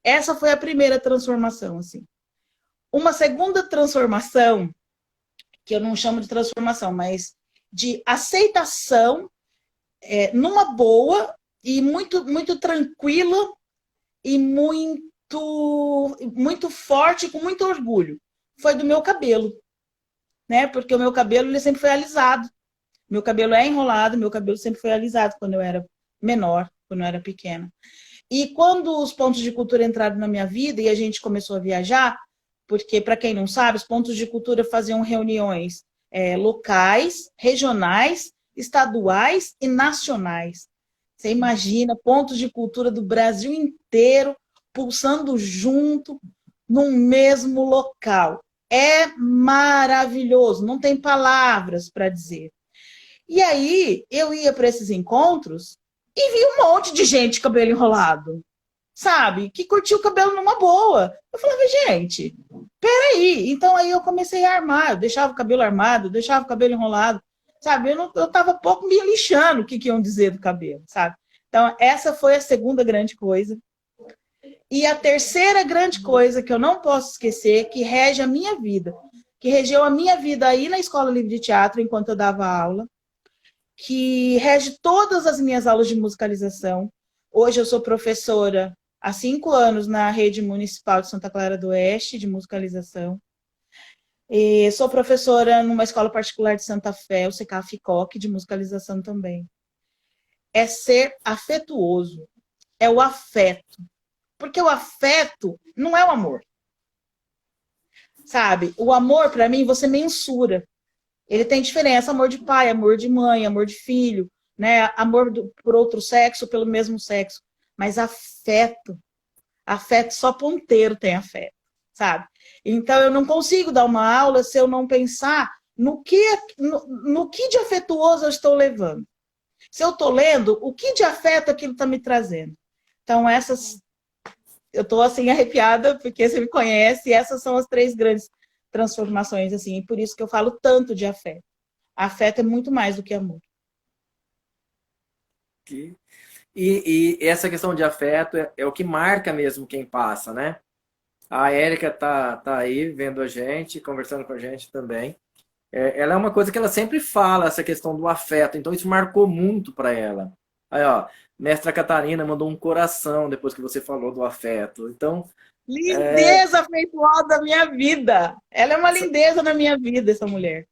Essa foi a primeira transformação, assim. Uma segunda transformação, que eu não chamo de transformação, mas de aceitação, numa boa e muito, muito tranquila e muito forte, com muito orgulho. Foi do meu cabelo, né? Porque o meu cabelo ele sempre foi alisado. Meu cabelo é enrolado, meu cabelo sempre foi alisado quando eu era menor, quando eu era pequena. E quando os pontos de cultura entraram na minha vida e a gente começou a viajar, porque, para quem não sabe, os pontos de cultura faziam reuniões locais, regionais, estaduais e nacionais. Você imagina pontos de cultura do Brasil inteiro pulsando junto num mesmo local. É maravilhoso, não tem palavras para dizer. E aí, eu ia para esses encontros e vi um monte de gente de cabelo enrolado, sabe? Que curtia o cabelo numa boa. Eu falava, gente, peraí. Então aí eu comecei a armar. Eu deixava o cabelo armado, eu deixava o cabelo enrolado, sabe? Eu tava pouco me lixando o que iam dizer do cabelo, sabe? Então, essa foi a segunda grande coisa. E a terceira grande coisa que eu não posso esquecer, que rege a minha vida, que regeu a minha vida aí na Escola Livre de Teatro, enquanto eu dava aula, que rege todas as minhas aulas de musicalização. Hoje eu sou professora há 5 anos na Rede Municipal de Santa Clara do Oeste, de musicalização. E sou professora numa escola particular de Santa Fé, o CCAF-COC, de musicalização também. É ser afetuoso, é o afeto. Porque o afeto não é o amor. Sabe? O amor, para mim, você mensura. Ele tem diferença, amor de pai, amor de mãe, amor de filho, né? Amor por outro sexo, pelo mesmo sexo. Mas afeto só ponteiro tem afeto, sabe? Então eu não consigo dar uma aula se eu não pensar no que de afetuoso eu estou levando. Se eu estou lendo, o que de afeto aquilo está me trazendo. Então eu estou assim arrepiada porque você me conhece, e essas são as 3 grandes transformações, assim, e por isso que eu falo tanto de afeto. Afeto é muito mais do que amor. E essa questão de afeto é o que marca mesmo quem passa, né? A Érica tá aí vendo a gente, conversando com a gente também. Ela é uma coisa que ela sempre fala, essa questão do afeto, então isso marcou muito para ela. Aí, ó, Mestra Catarina mandou um coração depois que você falou do afeto. Então, Lindeza afetuosa da minha vida. Ela é uma lindeza na minha vida, essa mulher.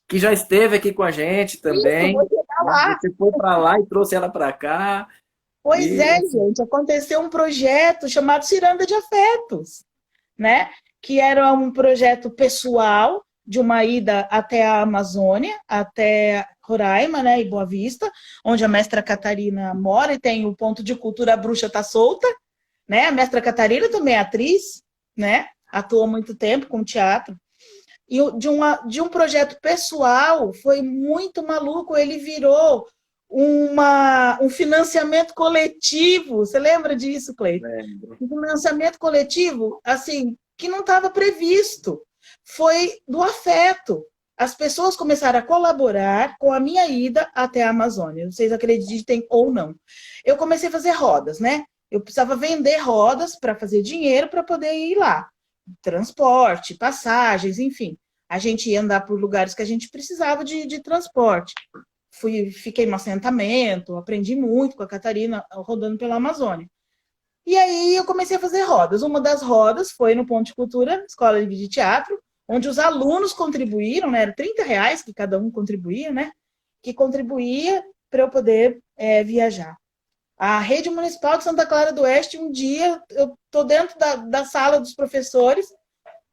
que já esteve aqui com a gente Isso, também, vou chegar né? lá. Você foi para lá e trouxe ela para cá. Pois E é, gente, aconteceu um projeto chamado Ciranda de Afetos, né? Que era um projeto pessoal de uma ida até a Amazônia, até Roraima, né, e Boa Vista, onde a mestra Catarina mora e tem o ponto de cultura A Bruxa Tá Solta, né? A mestra Catarina também é atriz, né? Atuou muito tempo com teatro. E de um projeto pessoal foi muito maluco, ele virou um financiamento coletivo. Você lembra disso, Cleiton? lembro. Um financiamento coletivo, assim, que não estava previsto. Foi do afeto. As pessoas começaram a colaborar com a minha ida até a Amazônia. Vocês acreditem ou não. Eu comecei a fazer rodas, né? Eu precisava vender rodas para fazer dinheiro para poder ir lá. Transporte, passagens, enfim. A gente ia andar por lugares que a gente precisava de transporte. Fiquei no assentamento, aprendi muito com a Catarina rodando pela Amazônia. E aí eu comecei a fazer rodas. Uma das rodas foi no Ponto de Cultura, Escola Livre de Teatro, onde os alunos contribuíram, né? Era R$ 30 que cada um contribuía, né? Que contribuía para eu poder viajar. A Rede Municipal de Santa Clara do Oeste, um dia, eu tô dentro da sala dos professores,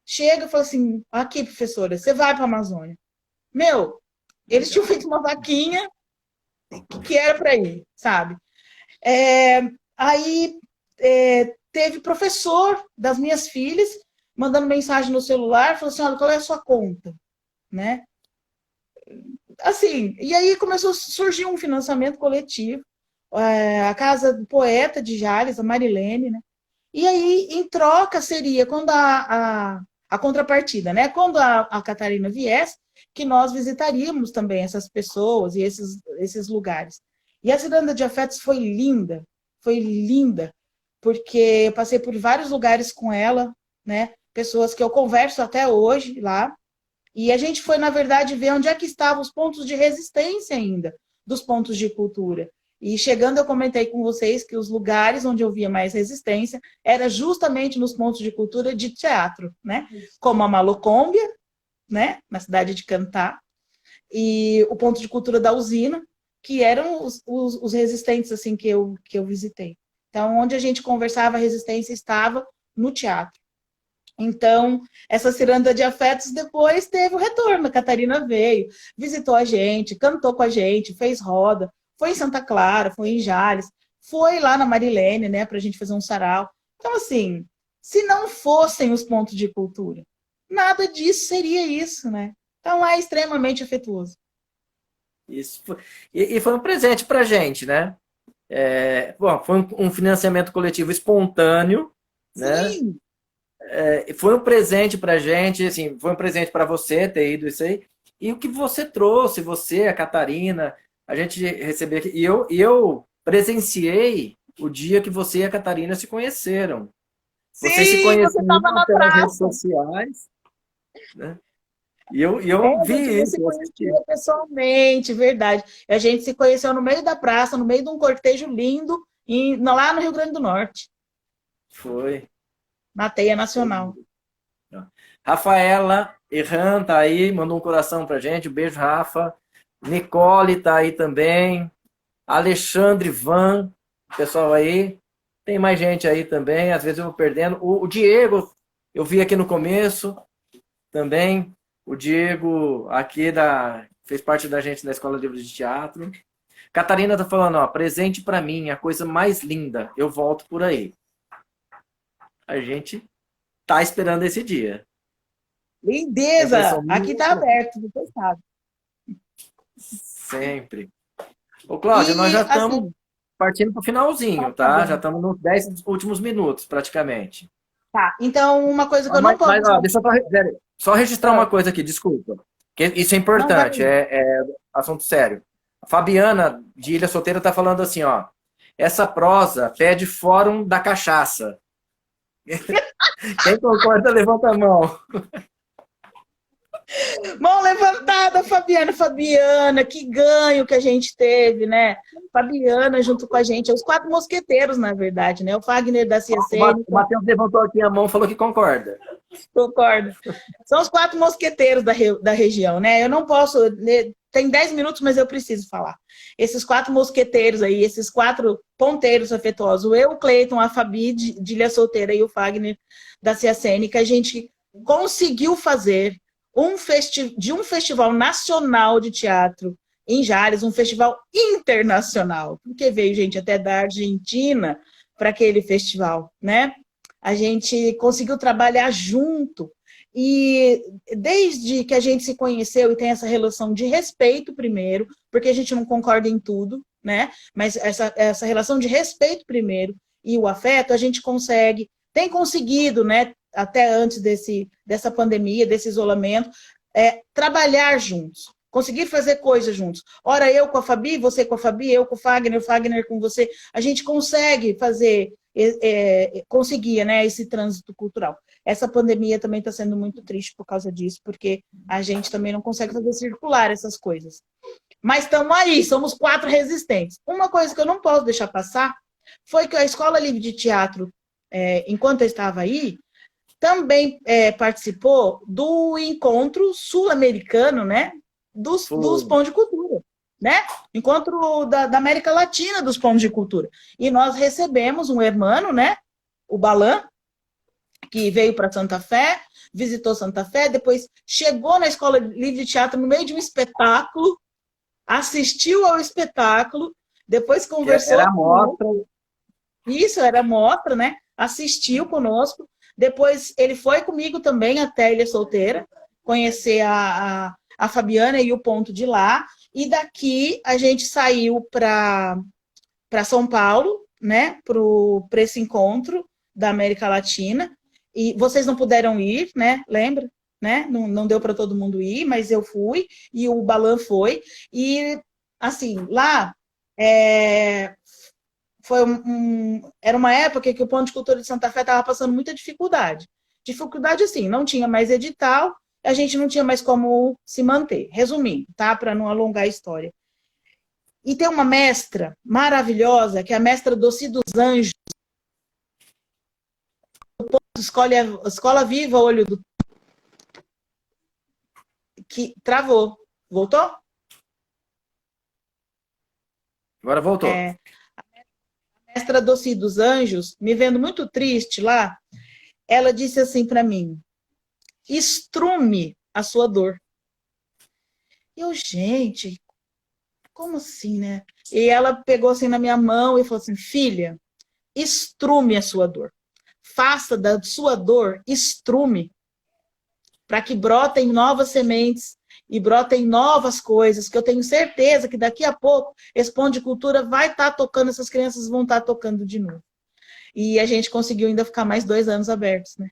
chega e fala assim, aqui, professora, você vai para a Amazônia. Meu, eles tinham feito uma vaquinha que era para ir, sabe? Aí teve professor das minhas filhas mandando mensagem no celular, falou assim, olha, qual é a sua conta? Né? Assim, e aí começou a surgir um financiamento coletivo, a Casa do Poeta de Jales, a Marilene, né? E aí, em troca, seria quando a contrapartida, né? Quando a Catarina viesse, que nós visitaríamos também essas pessoas e esses lugares. E a Ciranda de Afetos foi linda, porque eu passei por vários lugares com ela, né? Pessoas que eu converso até hoje lá, e a gente foi, na verdade, ver onde é que estavam os pontos de resistência ainda, dos pontos de cultura. E chegando, eu comentei com vocês que os lugares onde eu via mais resistência era justamente nos pontos de cultura de teatro, né? Como a Malocômbia, né? Na cidade de Cantá, e o ponto de cultura da Usina, que eram os resistentes assim que eu visitei. Então, onde a gente conversava, a resistência estava no teatro. Então, essa ciranda de afetos depois teve o retorno. A Catarina veio, visitou a gente, cantou com a gente, fez roda, foi em Santa Clara, foi em Jales, foi lá na Marilene, né, para a gente fazer um sarau. Então, assim, se não fossem os pontos de cultura, nada disso seria isso, né? Então, é extremamente afetuoso. Isso e foi um presente para a gente, né? Bom, foi um financiamento coletivo espontâneo, né? Sim, Foi um presente para a gente, assim, foi um presente para você ter ido isso aí. E o que você trouxe, você, a Catarina, a gente recebeu aqui. E eu presenciei o dia que você e a Catarina se conheceram. Vocês se sim, você estava conheciam na pelas redes praça. sociais, né? E eu A gente vi não se isso, eu assisti. conhecia pessoalmente, verdade. A gente se conheceu no meio da praça, no meio de um cortejo lindo, lá no Rio Grande do Norte, Foi. na Teia Nacional. Rafaela Erran tá aí, mandou um coração pra gente. Um beijo, Rafa. Nicole tá aí também. Alexandre Van, pessoal aí. Tem mais gente aí também, às vezes eu vou perdendo. O Diego, eu vi aqui no começo também. O Diego aqui fez parte da gente da Escola Livre de Teatro. Catarina tá falando, ó, presente pra mim, a coisa mais linda. Eu volto por aí. A gente tá esperando esse dia. Lindeza! Impressão Aqui minha, está aberto, você sabe. sempre. Ô, Cláudio, nós já E, estamos assim, partindo para o finalzinho, tá tá? Já bom. estamos nos 10 últimos minutos, praticamente. Tá, então, uma coisa que eu não Mas, posso mas, ó, deixar... deixa eu só registrar uma Ah, coisa aqui, desculpa. Que isso é não, vai importante, aí. é assunto sério. A Fabiana, de Ilha Solteira, está falando assim, ó. Essa prosa pede fórum da cachaça. Quem concorda, levanta a mão. Mão levantada, Fabiana. Fabiana, que ganho que a gente teve, né? Fabiana junto com a gente, os quatro mosqueteiros, na verdade, né? O Fagner da CSN, O Matheus levantou aqui a mão e falou que concorda. concordo. São os quatro mosqueteiros da região, né? Eu não posso. Né, tem 10 minutos, mas eu preciso falar. Esses quatro mosqueteiros aí, esses quatro ponteiros afetuosos, eu, o Cleiton, a Fabi de Ilha Solteira e o Fagner da CSN, que a gente conseguiu fazer de um festival nacional de teatro em Jales, um festival internacional, porque veio gente até da Argentina para aquele festival, né? A gente conseguiu trabalhar junto e desde que a gente se conheceu e tem essa relação de respeito primeiro, porque a gente não concorda em tudo, né? Mas essa relação de respeito primeiro e o afeto, a gente tem conseguido, né? Até antes dessa pandemia, desse isolamento, trabalhar juntos, conseguir fazer coisas juntos. Ora, eu com a Fabi, você com a Fabi, eu com o Fagner com você. A gente consegue fazer, conseguia, né, esse trânsito cultural. Essa pandemia também está sendo muito triste por causa disso, porque a gente também não consegue fazer circular essas coisas. Mas estamos aí, somos quatro resistentes. Uma coisa que eu não posso deixar passar foi que a Escola Livre de Teatro, enquanto eu estava aí, também participou do encontro sul-americano, né, dos Foi. pão de cultura, né? Encontro da América Latina dos pão de cultura. E nós recebemos um hermano, né, o Balan, que veio para Santa Fé, visitou Santa Fé, depois chegou na Escola Livre de Teatro no meio de um espetáculo, assistiu ao espetáculo, depois conversou Era a com... mostra. Isso, era mostra, né? Assistiu conosco. Depois ele foi comigo também até Ilha Solteira, conhecer a Fabiana e o ponto de lá. E daqui a gente saiu para São Paulo, né? Para esse encontro da América Latina. E vocês não puderam ir, né? Lembra? Né? Não deu para todo mundo ir, mas eu fui e o Balan foi. E assim, lá era uma época que o Ponto de Cultura de Santa Fé estava passando muita dificuldade. Dificuldade, assim, não tinha mais edital, a gente não tinha mais como se manter. Resumindo, tá? Para não alongar a história. E tem uma mestra maravilhosa, que é a mestra Doci dos Anjos, Escola Viva, Olho do... que travou. Voltou? Agora voltou. A mestra Doci dos Anjos, me vendo muito triste lá, ela disse assim para mim: estrume a sua dor. E eu, gente, como assim, né? E ela pegou assim na minha mão e falou assim: filha, estrume a sua dor. Faça da sua dor estrume, para que brotem novas sementes e brotem novas coisas, que eu tenho certeza que daqui a pouco esse Ponto de Cultura vai estar tocando, essas crianças vão estar tocando de novo. E a gente conseguiu ainda ficar mais 2 anos abertos, né?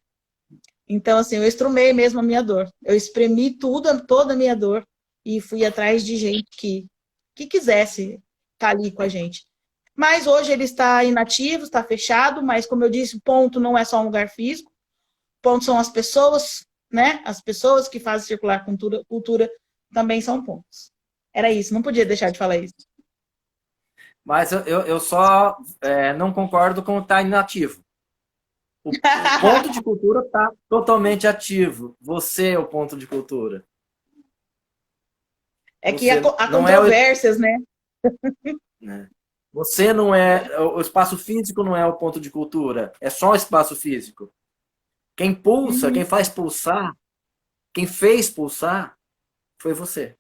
Então, assim, eu estrumei mesmo a minha dor. Eu espremi toda a minha dor e fui atrás de gente que quisesse estar ali com a gente. Mas hoje ele está inativo, está fechado, mas como eu disse, o ponto não é só um lugar físico, o ponto são as pessoas, né? As pessoas que fazem circular cultura também são pontos. Era isso, não podia deixar de falar isso. Mas eu só não concordo com estar inativo. O ponto de cultura está totalmente ativo. Você é o ponto de cultura. É que há controvérsias, né? Você não é... O espaço físico não é o ponto de cultura. É só o espaço físico. Quem pulsa, quem faz pulsar, quem fez pulsar, foi você.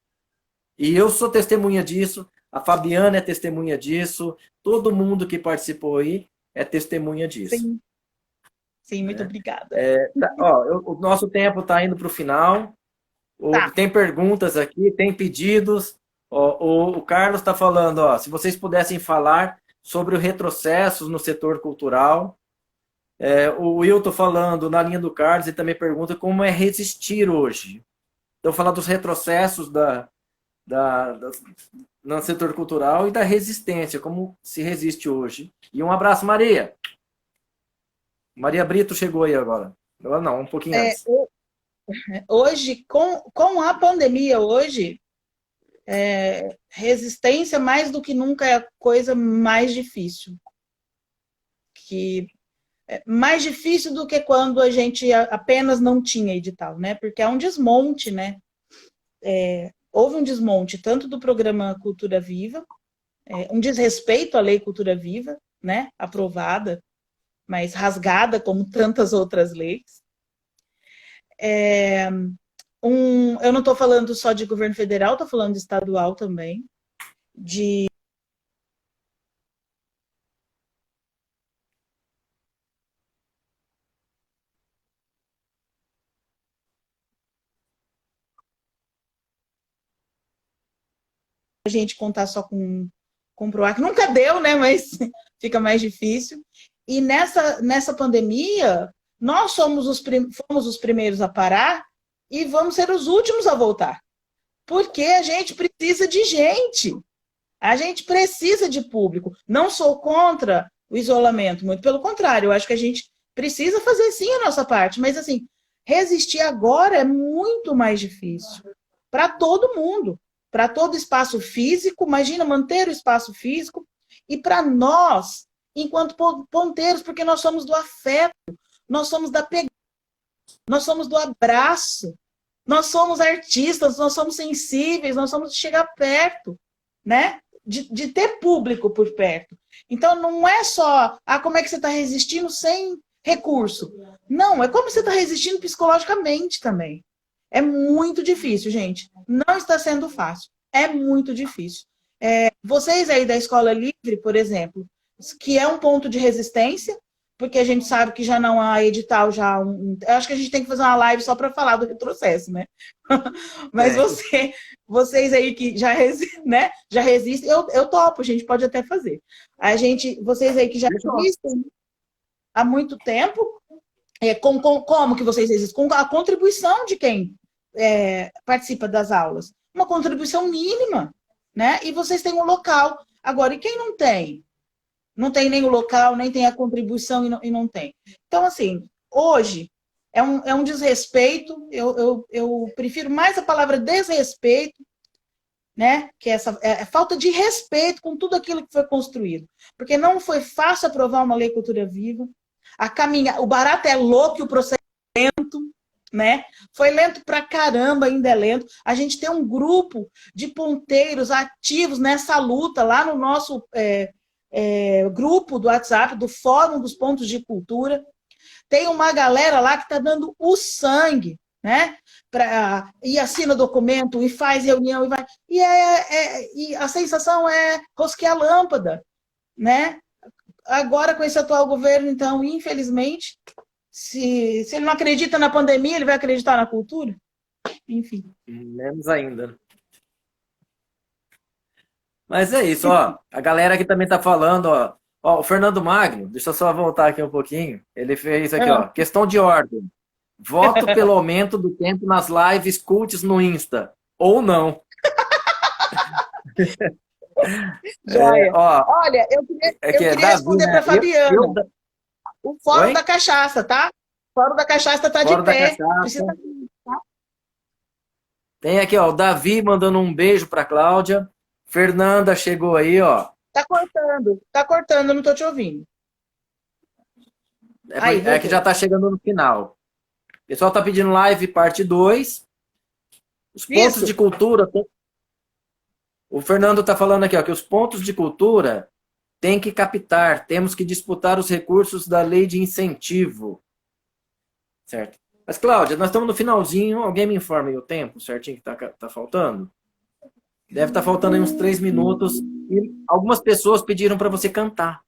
E eu sou testemunha disso, a Fabiana é testemunha disso, todo mundo que participou aí é testemunha disso. Sim, sim, muito obrigada. O nosso tempo está indo para o final. Tem perguntas aqui, tem pedidos. O Carlos está falando, se vocês pudessem falar sobre o retrocessos no setor cultural. O Will está falando na linha do Carlos e também pergunta como é resistir hoje. Então, falar dos retrocessos no setor cultural e da resistência, como se resiste hoje. E um abraço, Maria. Maria Brito chegou aí agora. Não, um pouquinho antes. Hoje, com a pandemia hoje, resistência mais do que nunca é a coisa mais difícil. Mais difícil do que quando a gente apenas não tinha edital, né? Porque é um desmonte, né? Houve um desmonte tanto do programa Cultura Viva, um desrespeito à Lei Cultura Viva, né? Aprovada, mas rasgada como tantas outras leis. Eu não estou falando só de governo federal, estou falando de estadual também, a gente contar só com o PROAC. Nunca deu, né? Mas fica mais difícil. E nessa pandemia, nós fomos os primeiros a parar e vamos ser os últimos a voltar. Porque a gente precisa de gente. A gente precisa de público. Não sou contra o isolamento, muito pelo contrário. Eu acho que a gente precisa fazer sim a nossa parte. Mas, assim, resistir agora é muito mais difícil. Para todo mundo. Para todo espaço físico. Imagina manter o espaço físico. E para nós, enquanto ponteiros, porque nós somos do afeto, nós somos da pegada, nós somos do abraço, nós somos artistas, nós somos sensíveis, nós somos de chegar perto, né? De ter público por perto. Então, não é só, como é que você está resistindo sem recurso? Não, é como você está resistindo psicologicamente também. É muito difícil, gente. Não está sendo fácil. É muito difícil. Vocês aí da Escola Livre, por exemplo, que é um ponto de resistência, porque a gente sabe que já não há edital, eu acho que a gente tem que fazer uma live só para falar do retrocesso, né? Mas vocês aí que já resistem, eu topo, a gente pode até fazer. Vocês aí que já resistem há muito tempo, como que vocês resistem? Com a contribuição de quem participa das aulas. Uma contribuição mínima, né? E vocês têm um local. Agora, e quem não tem? Não tem nem o local, nem tem a contribuição e não tem. Então, assim, hoje é um desrespeito, eu prefiro mais a palavra desrespeito, né? Que é falta de respeito com tudo aquilo que foi construído. Porque não foi fácil aprovar uma lei Cultura Viva. O barato é louco e o processo é lento, né? Foi lento pra caramba, ainda é lento. A gente tem um grupo de ponteiros ativos nessa luta lá no nosso grupo do WhatsApp, do Fórum dos Pontos de Cultura. Tem uma galera lá que está dando o sangue, né? E assina documento, e faz reunião, e a sensação é rosquear a lâmpada, né? Agora, com esse atual governo, então, infelizmente, se ele não acredita na pandemia, ele vai acreditar na cultura? Enfim. Menos ainda. Mas é isso, ó. A galera aqui também tá falando, ó. Ó, o Fernando Magno, deixa eu só voltar aqui um pouquinho. Ele fez aqui, ó. Questão de ordem. Voto pelo aumento do tempo nas lives cults no Insta. Ou não. Joia. Olha, eu queria responder para a Fabiana. O Fórum da Cachaça, tá? O Fórum da Cachaça tá de pé. Precisa... Tem aqui, ó, o Davi mandando um beijo pra Cláudia. Fernanda chegou aí, ó. Tá cortando, não tô te ouvindo. Aí, É que já tá chegando no final. O pessoal tá pedindo live parte 2. Os pontos Isso. de cultura. O Fernando tá falando aqui, ó, que os pontos de cultura tem que captar, temos que disputar os recursos da lei de incentivo. Certo. Mas, Cláudia, nós estamos no finalzinho, alguém me informa aí o tempo certinho que tá faltando? Deve estar faltando aí uns 3 minutos. E algumas pessoas pediram para você cantar.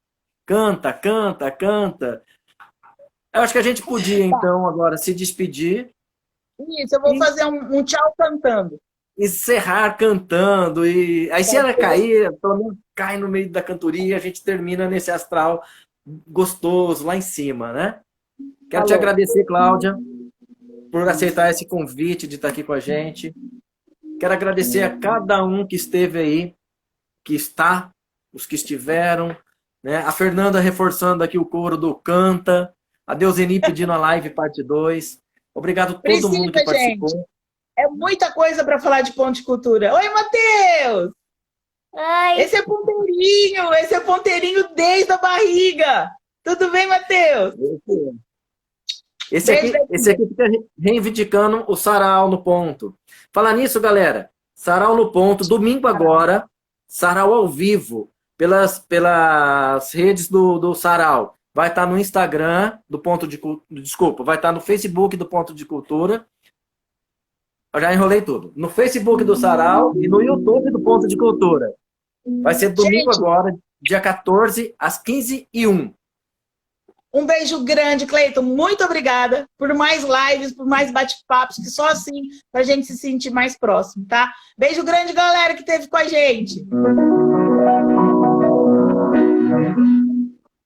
Canta, canta, canta. Eu acho que a gente podia, então, agora se despedir. Isso, eu vou fazer um tchau cantando. Encerrar cantando. E aí, se ela cair, pelo menos cai no meio da cantoria e a gente termina nesse astral gostoso lá em cima, né? Quero te agradecer, Cláudia, por aceitar esse convite de estar aqui com a gente. Quero agradecer a cada um que esteve aí, que está, os que estiveram, né? A Fernanda reforçando aqui o coro do Canta, a Deuseni pedindo a live parte 2. Obrigado a todo mundo que participou. Gente. É muita coisa para falar de ponto de cultura. Oi, Matheus! Oi. Esse é Ponteirinho desde a barriga. Tudo bem, Matheus? Esse aqui fica reivindicando o Sarau no ponto. Falar nisso, galera, Sarau no ponto, domingo agora, Sarau ao vivo, pelas redes do Sarau. Vai estar no Instagram do Ponto de Cultura, desculpa, vai estar no Facebook do Ponto de Cultura. Eu já enrolei tudo. No Facebook do Sarau e no YouTube do Ponto de Cultura. Vai ser domingo agora, dia 14, às 15h01. Um beijo grande, Cleiton. Muito obrigada por mais lives, por mais bate-papos, que só assim pra gente se sentir mais próximo, tá? Beijo grande, galera, que esteve com a gente.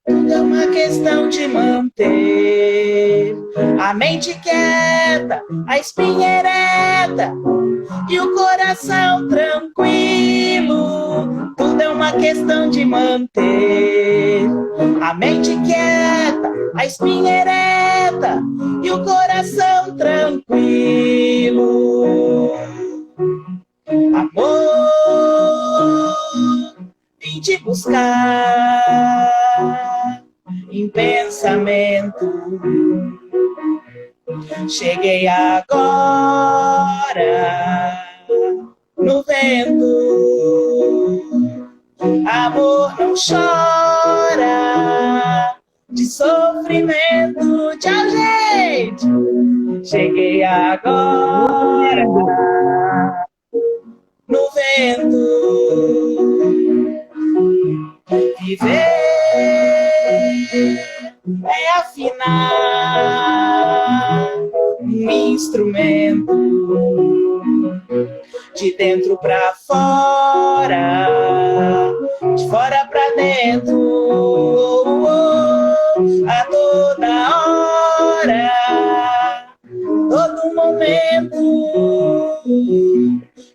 É uma questão de manter a mente quieta, a espinha ereta e o coração tranquilo. Tudo é uma questão de manter a mente quieta, a espinha ereta e o coração tranquilo. Amor, vim te buscar em pensamento. Cheguei agora no vento. Amor não chora de sofrimento. Tchau, gente! Cheguei agora no vento. Viver é afinar um instrumento de dentro pra fora, de fora pra dentro, a toda hora, todo momento,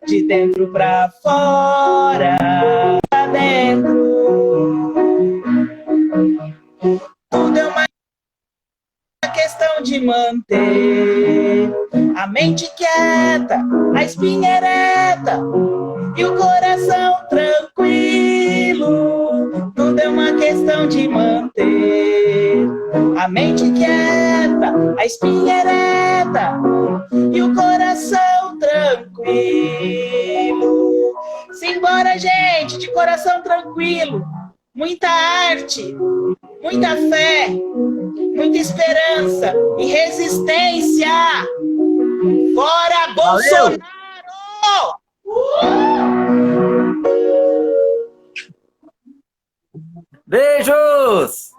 de dentro pra fora, pra dentro. Tudo é uma questão de manter a mente quieta, a espinha ereta e o coração tranquilo. Tudo é uma questão de manter a mente quieta, a espinha ereta e o coração tranquilo. Simbora, gente, de coração tranquilo. Muita arte, muita fé, muita esperança e resistência. Fora Bolsonaro! Beijos!